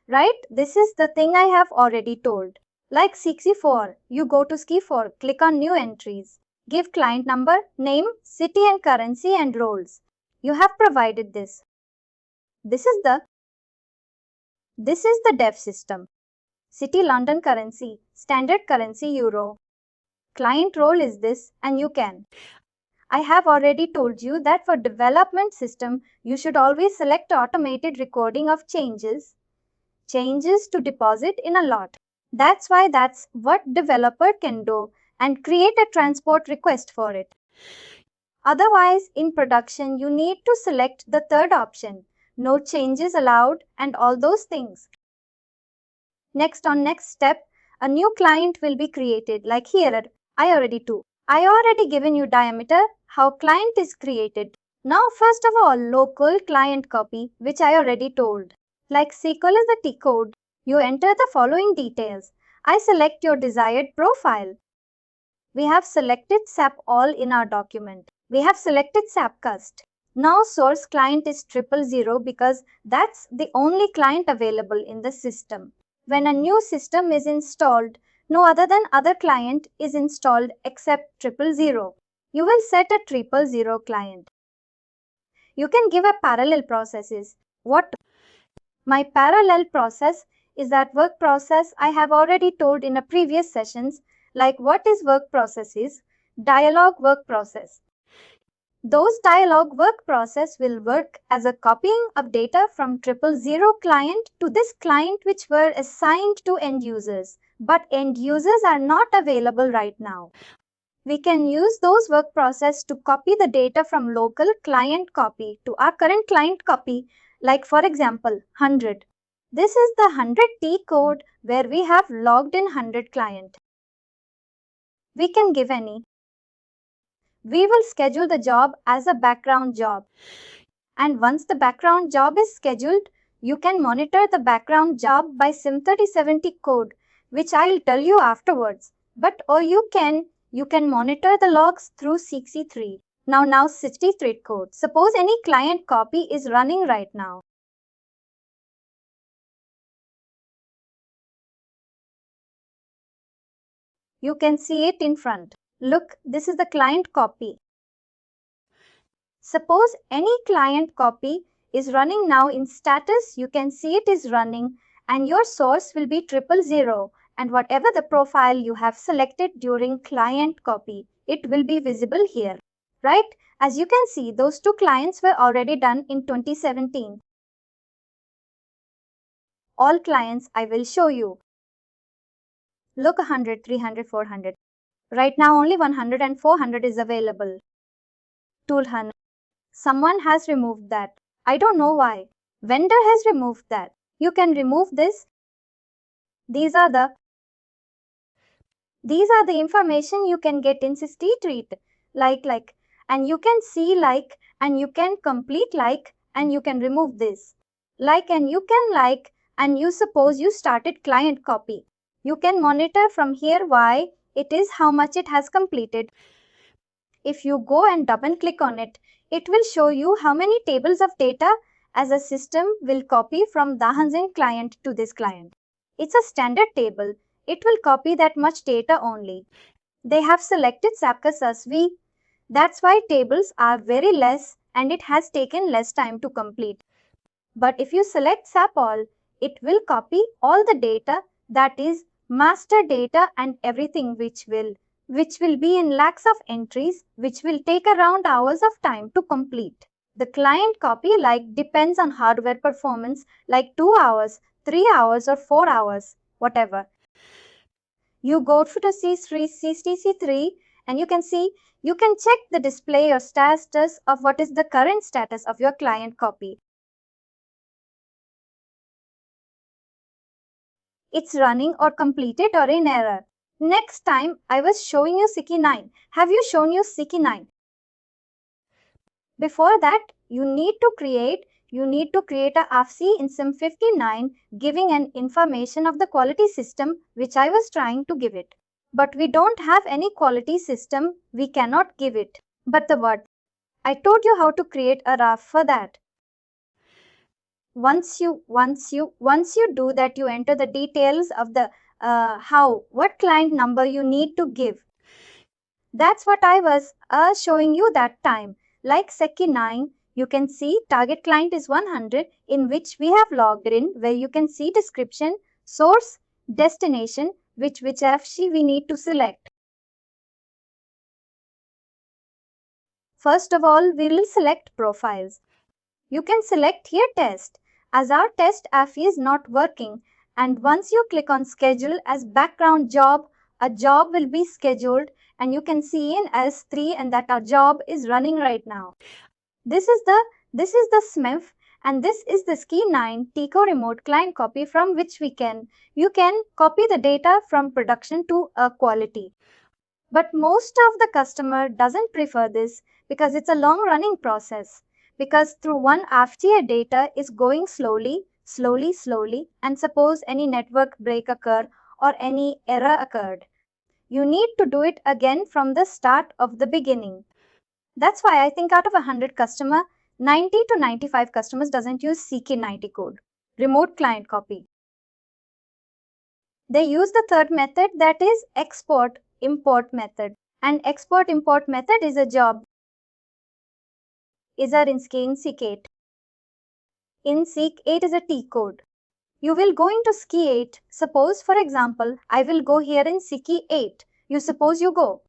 Right? This is the thing I have already told. Like 64, you go to SCCL, click on new entries. Give client number, name, city and currency and roles. You have provided this. This is the dev system. City London currency, standard currency euro. Client role is this and you can. I have already told you that for development system, you should always select automated recording of changes to deposit in a lot. That's what developer can do and create a transport request for it. Otherwise, in production, you need to select the third option, no changes allowed and all those things. Next step, a new client will be created like here, I already given you diameter, how client is created. Now first of all, local client copy, which I already told. Like SQL is the T code. You enter the following details. I select your desired profile. We have selected SAP all in our document. We have selected SAP Cust. Now source client is 000 because that's the only client available in the system. When a new system is installed, no other than other client is installed except 000. You will set a 000 client. You can give a parallel processes. What? My parallel process is that work process I have already told in a previous sessions, like what is work process is dialogue work process. Those dialogue work process will work as a copying of data from 000 client to this client which were assigned to end users, but end users are not available right now. We can use those work process to copy the data from local client copy to our current client copy, like for example 100. This is the 100T code where we have logged in 100 client. We can give any. We will schedule the job as a background job. And once the background job is scheduled, you can monitor the background job by Sim3070 code, which I'll tell you afterwards. But or you can monitor the logs through CC3. Now 63 code. Suppose any client copy is running right now. You can see it in front. Look, this is the client copy. Suppose any client copy is running now in status, you can see it is running and your source will be 000 and whatever the profile you have selected during client copy, it will be visible here, right? As you can see, those two clients were already done in 2017. All clients I will show you. Look 100, 300, 400. Right now only 100 and 400 is available. Tool 100. Someone has removed that. I don't know why. Vendor has removed that. You can remove this. These are the information you can get in SysT treat. Like, and you can see like, and you can complete like, and you can remove this. Like, and you can and you suppose you started client copy. You can monitor from here why it is, how much it has completed. If you go and double click on it, it will show you how many tables of data as a system will copy from the Hansen client to this client. It's a standard table. It will copy that much data only. They have selected SAP SV. That's why tables are very less and it has taken less time to complete. But if you select SAP All, it will copy all the data, that is master data and everything which will be in lakhs of entries, which will take around hours of time to complete. The client copy depends on hardware performance, like 2 hours, 3 hours or 4 hours, whatever. You go to the CC3 and you can see, you can check the display or status of what is the current status of your client copy. It's running or completed or in error. Next time I was showing you CK9. Have you shown you CK9? Before that, you need to create a AFC in Sim59 giving an information of the quality system which I was trying to give it. But we don't have any quality system, we cannot give it. But the what? I told you how to create a RAF for that. Once you do that, you enter the details of the what client number you need to give. That's what I was showing you that time. Like SECI9, you can see target client is 100, in which we have logged in, where you can see description, source, destination, which FC we need to select. First of all, we will select profiles. You can select here test, as our test AFI is not working, and once you click on schedule as background job, a job will be scheduled and you can see in S3 and that our job is running right now. This is the SMIF and this is the SKI9 TICO remote client copy from which you can copy the data from production to a quality. But most of the customer doesn't prefer this because it's a long running process. Because through one after data is going slowly, and suppose any network break occur or any error occurred, you need to do it again from the start of the beginning. That's why I think out of 100 customer, 90 to 95 customers doesn't use CK90 code, remote client copy. They use the third method, that is export import method, and export import method is a job. Is our in CK8. In SEEK 8 is a T code. You will go into SCI 8. Suppose, for example, I will go here in SCI 8. You suppose you go.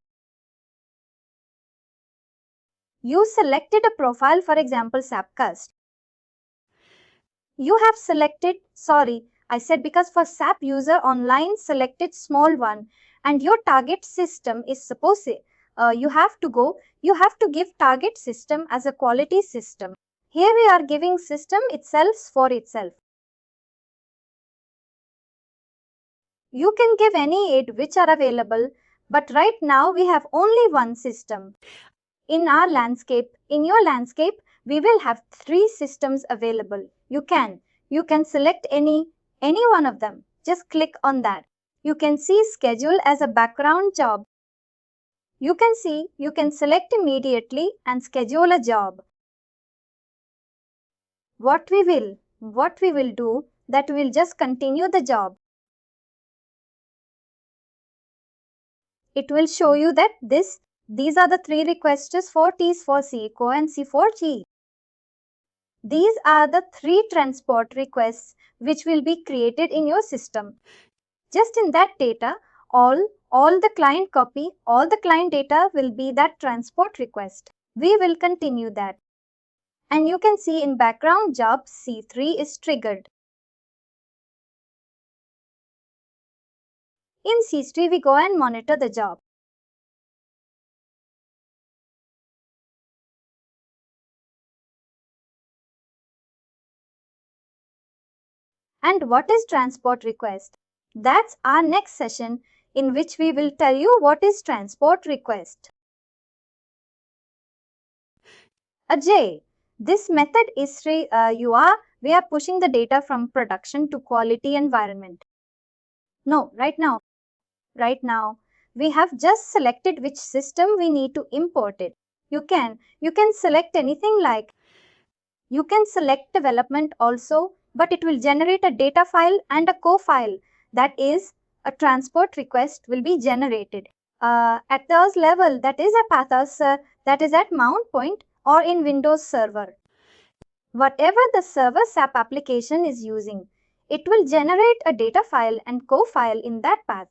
You selected a profile, for example, SAP Cust. You have selected, sorry, I said because for SAP user online selected small one and your target system is suppose you have to give target system as a quality system. Here we are giving system itself for itself. You can give any 8 which are available, but right now we have only one system. In your landscape, we will have 3 systems available. You can select any one of them. Just click on that. You can see schedule as a background job. You can select immediately and schedule a job. What we will do, that will just continue the job. It will show you that these are the 3 requests for T's for C4 and C for G. These are the 3 transport requests which will be created in your system. Just in that data, all the client copy, all the client data will be that transport request. We will continue that. And you can see in background job C3 is triggered. In C3 we go and monitor the job. And what is transport request? That's our next session in which we will tell you what is transport request. Ajay, this method is we are pushing the data from production to quality environment. No, right now we have just selected which system we need to import it. You can select anything, like you can select development also, but it will generate a data file and a co-file. That is, a transport request will be generated. At those level, that is a pathos, that is at mount point or in Windows Server. Whatever the server SAP application is using, it will generate a data file and co-file in that path.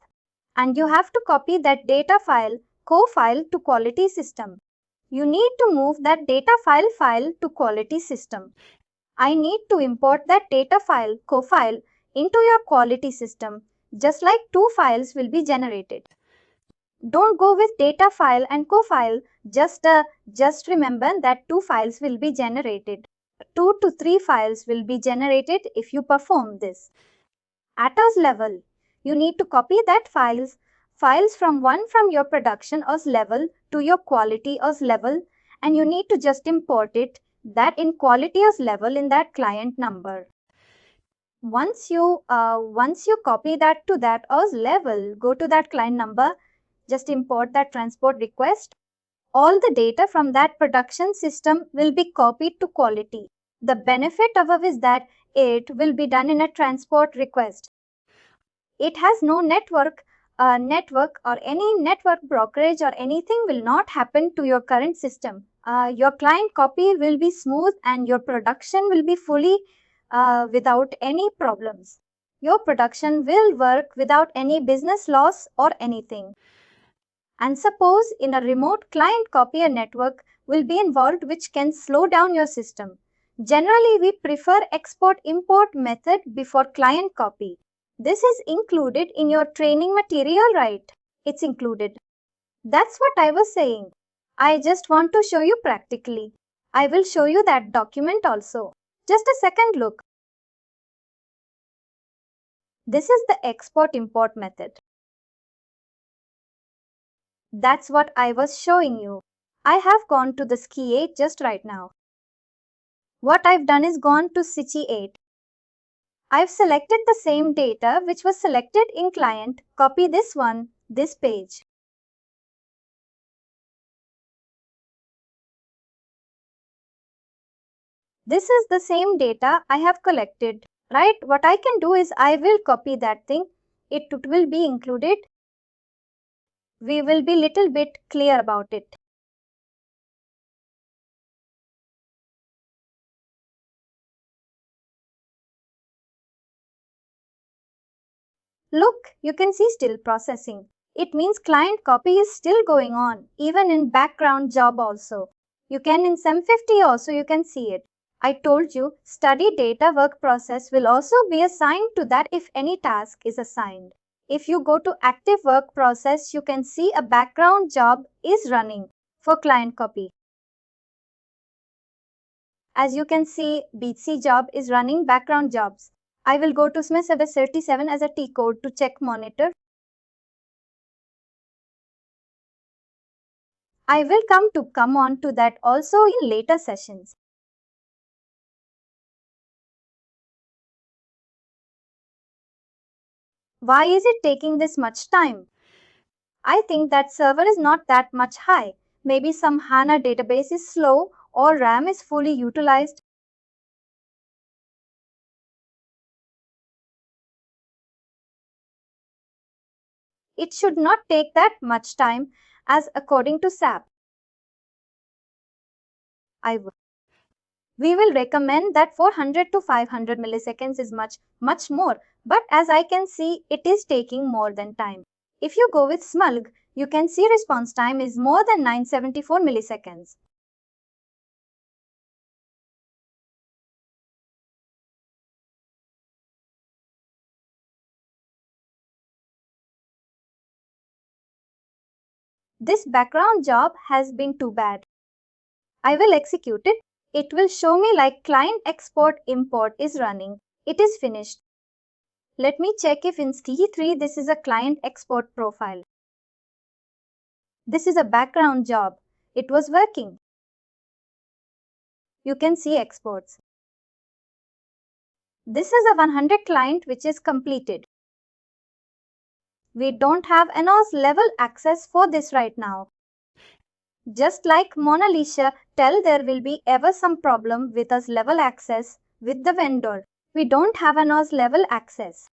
And you have to copy that data file, co-file to quality system. You need to move that data file to quality system. I need to import that data file, co-file into your quality system, just like 2 files will be generated. Don't go with data file and co-file, just remember that 2 files will be generated. 2 to 3 files will be generated if you perform this. At OS level, you need to copy that files from your production OS level to your quality OS level, and you need to just import it that in quality OS level in that client number. Once you copy that to that OS level, go to that client number, just import that transport request. All the data from that production system will be copied to quality. The benefit above is that it will be done in a transport request. It has no network or any network brokerage or anything will not happen to your current system. Your client copy will be smooth and your production will be fully without any problems. Your production will work without any business loss or anything. And suppose in a remote client copy, a network will be involved which can slow down your system. Generally, we prefer export-import method before client copy. This is included in your training material, right? It's included. That's what I was saying. I just want to show you practically. I will show you that document also. Just a second, look. This is the export-import method. That's what I was showing you. I have gone to the SCI 8 just right now. What I've done is gone to SCI 8. I've selected the same data which was selected in client. Copy this one, this page. This is the same data I have collected, right? What I can do is I will copy that thing. It will be included. We will be little bit clear about it. Look, you can see still processing. It means client copy is still going on, even in background job also. You can in SAM50 also you can see it. I told you, study data work process will also be assigned to that if any task is assigned. If you go to active work process, you can see a background job is running for client copy. As you can see, BC job is running background jobs. I will go to SMIS 37 as a T code to check monitor. I will come on to that also in later sessions. Why is it taking this much time? I think that server is not that much high. Maybe some HANA database is slow or RAM is fully utilized. It should not take that much time as according to SAP. We will recommend that 400 to 500 milliseconds is much more, but as I can see, it is taking more than time. If you go with Smulg, you can see response time is more than 974 milliseconds. This background job has been too bad. I will execute it. It will show me like client export import is running. It is finished. Let me check if in C3 this is a client export profile. This is a background job. It was working. You can see exports. This is a 100 client which is completed. We don't have NOS level access for this right now. Just like Mona Lisa tell there will be ever some problem with us level access with the vendor. We don't have NOS level access.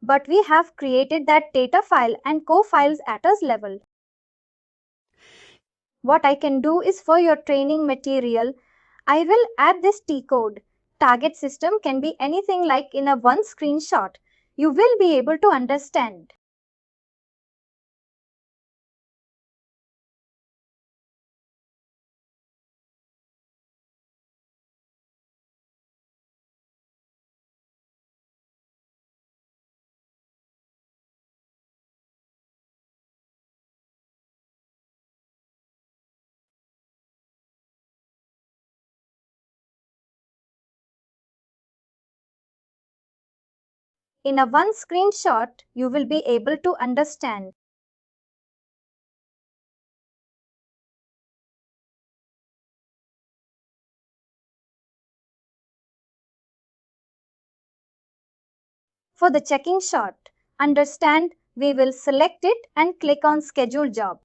But we have created that data file and co-files at us level. What I can do is for your training material, I will add this T code. Target system can be anything like in a one screenshot. You will be able to understand. In a one screenshot, you will be able to understand. For the checking shot, understand, we will select it and click on schedule job.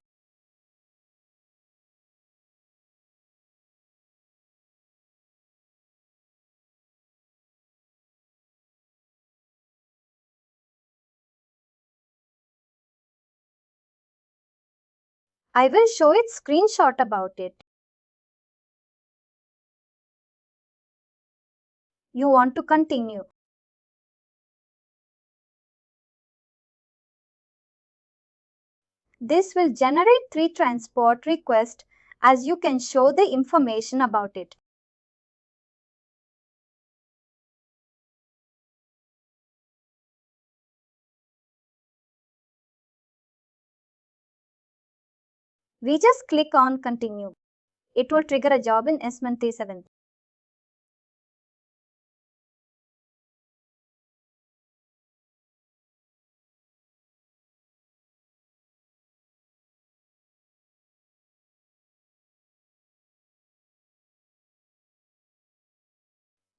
I will show it screenshot about it. You want to continue. This will generate 3 transport requests as you can show the information about it. We just click on continue. It will trigger a job in S137.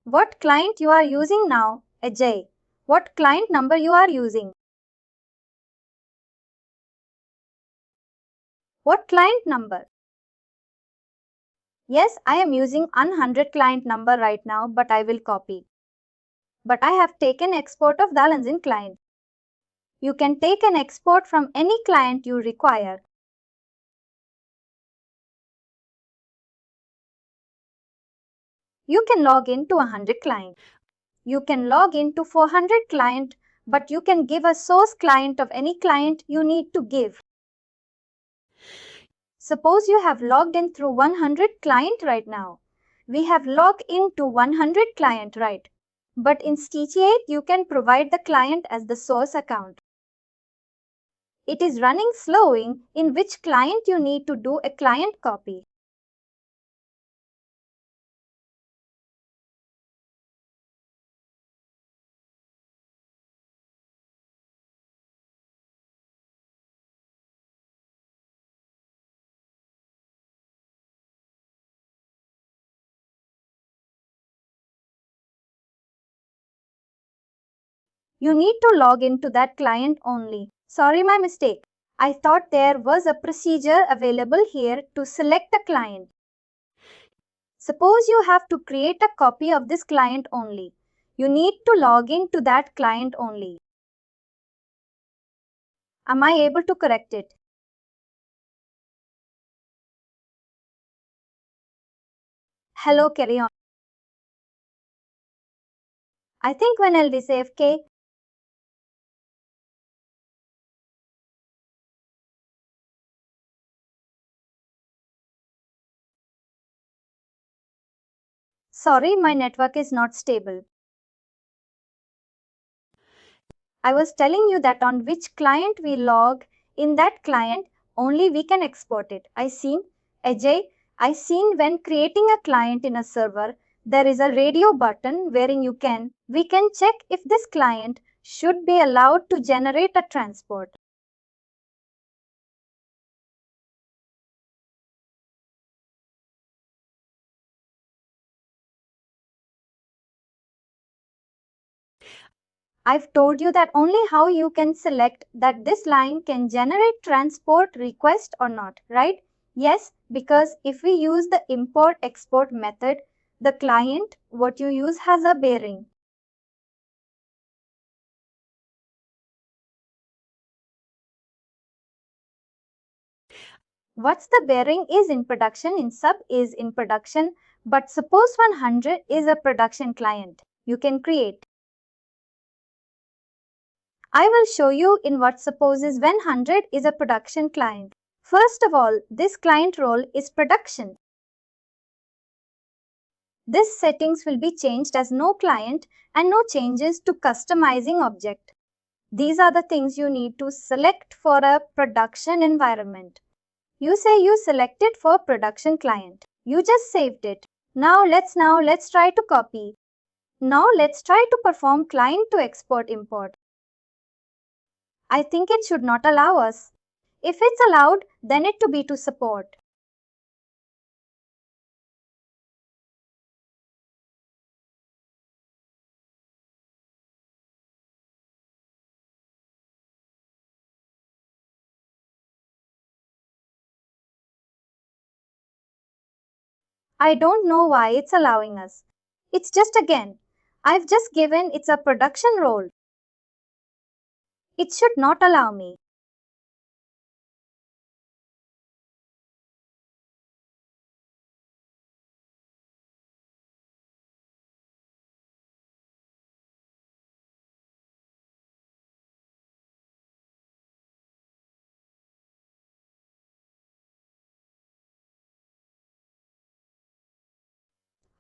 What client you are using now, Ajay? What client number you are using? What client number? Yes, I am using 100 client number right now, but I will copy. But I have taken export of Deletion client. You can take an export from any client you require. You can log in to 100 client. You can log in to 400 client but you can give a source client of any client you need to give. Suppose you have logged in through 100 client right now. We have logged into 100 client, right? But instantiate, you can provide the client as the source account. It is running slowing in which client you need to do a client copy. You need to log into that client only. Sorry, my mistake. I thought there was a procedure available here to select a client. Suppose you have to create a copy of this client only. You need to log into that client only. Am I able to correct it? Hello, carry on. I think when I'll say FK, sorry, my network is not stable. I was telling you that on which client we log in that client, only we can export it. I seen, Ajay, I seen when creating a client in a server, there is a radio button wherein we can check if this client should be allowed to generate a transport. I've told you that only how you can select that this line can generate transport request or not, right? Yes, because if we use the import export method, the client what you use has a bearing. What's the bearing is in production in sub is in production, but suppose 100 is a production client. You can create. I will show you in what supposes when 100 is a production client. First of all, this client role is production. This settings will be changed as no client and no changes to customizing object. These are the things you need to select for a production environment. You say you selected for production client. You just saved it. Now let's try to copy. Now let's try to perform client to export import. I think it should not allow us. If it's allowed, then it to be to support. I don't know why it's allowing us. It's just again. I've just given it's a production role. It should not allow me.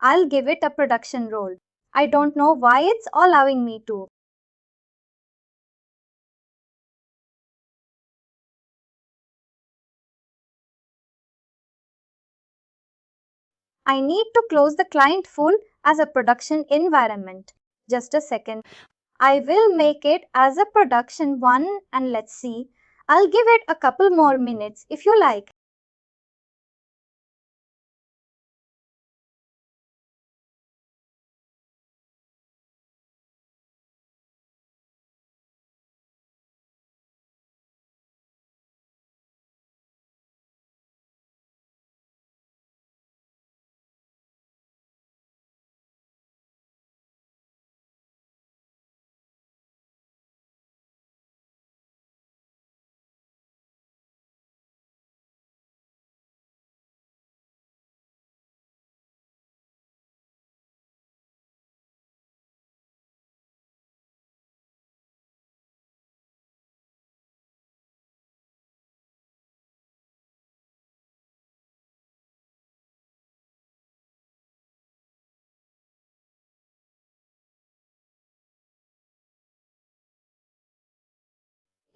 I'll give it a production role. I don't know why it's allowing me to. I need to close the client full as a production environment. Just a second. I will make it as a production one and let's see. I'll give it a couple more minutes if you like.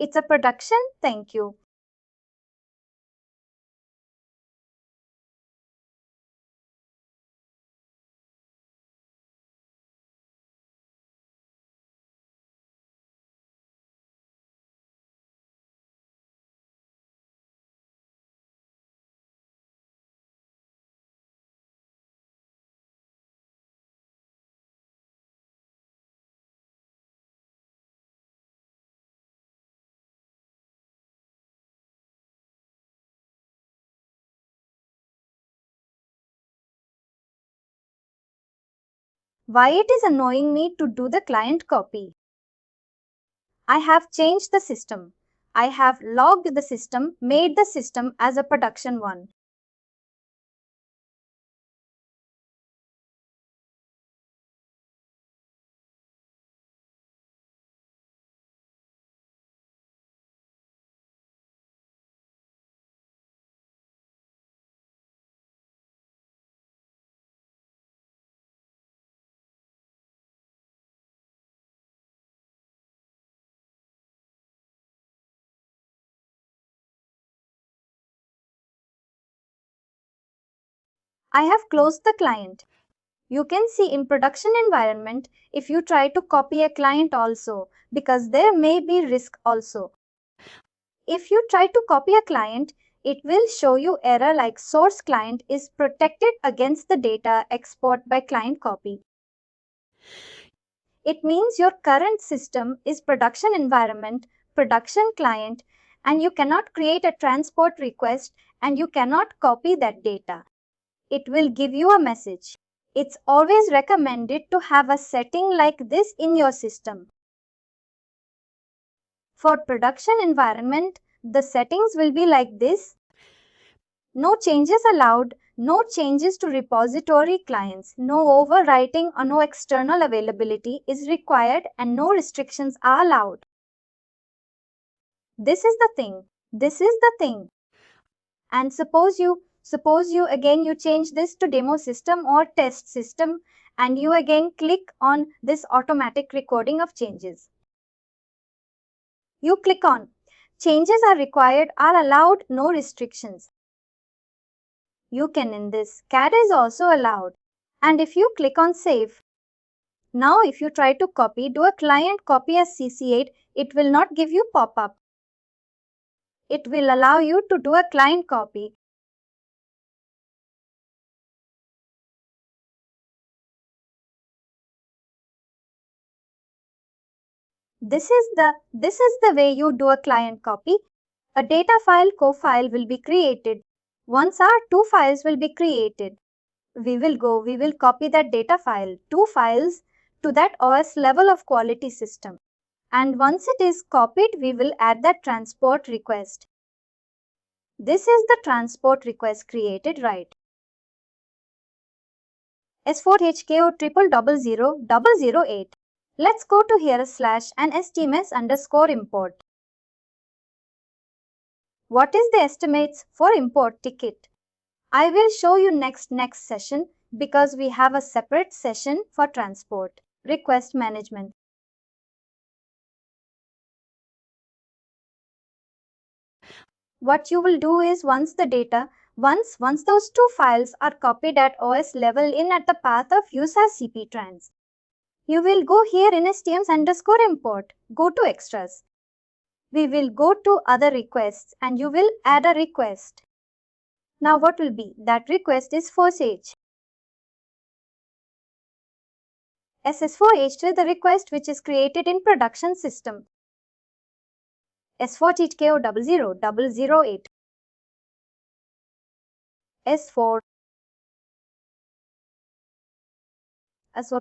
It's a production. Thank you. Why it is annoying me to do the client copy? I have changed the system. I have logged the system, made the system as a production one. I have closed the client. You can see in production environment if you try to copy a client also, because there may be risk also. If you try to copy a client, it will show you error like source client is protected against the data export by client copy. It means your current system is production environment, production client, and you cannot create a transport request and you cannot copy that data. It will give you a message. It's always recommended to have a setting like this in your system. For production environment, the settings will be like this. No changes allowed, no changes to repository clients, no overwriting or no external availability is required and no restrictions are allowed. This is the thing. This is the thing. And suppose you again you change this to demo system or test system and you again click on this automatic recording of changes. You click on changes are required, are allowed, no restrictions. You can in this CAD is also allowed. And if you click on save, now if you try to copy, do a client copy as CC8, it will not give you pop-up. It will allow you to do a client copy. This is the way you do a client copy. A data file co-file will be created. Once our two files will be created, we will copy that data file, two files, to that OS level of quality system. And once it is copied, we will add that transport request. This is the transport request created, right? S4HKO 000008. Let's go to here / and estimates_import. What is the estimates for import ticket? I will show you next session because we have a separate session for transport request management. What you will do is once those two files are copied at OS level in at the path of use as CP trans, you will go here in estimates_import, go to extras. We will go to other requests and you will add a request. Now what will be? That request is SH. SS4H3 the request which is created in production system. S4HKO 00008. S4 S4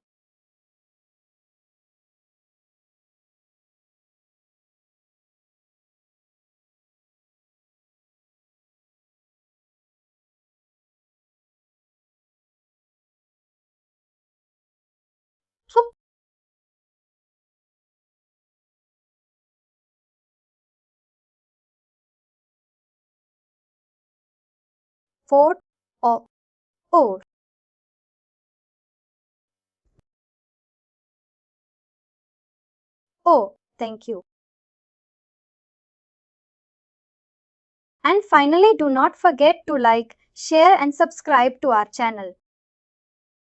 4 or oh, thank you. And finally, do not forget to like, share and subscribe to our channel.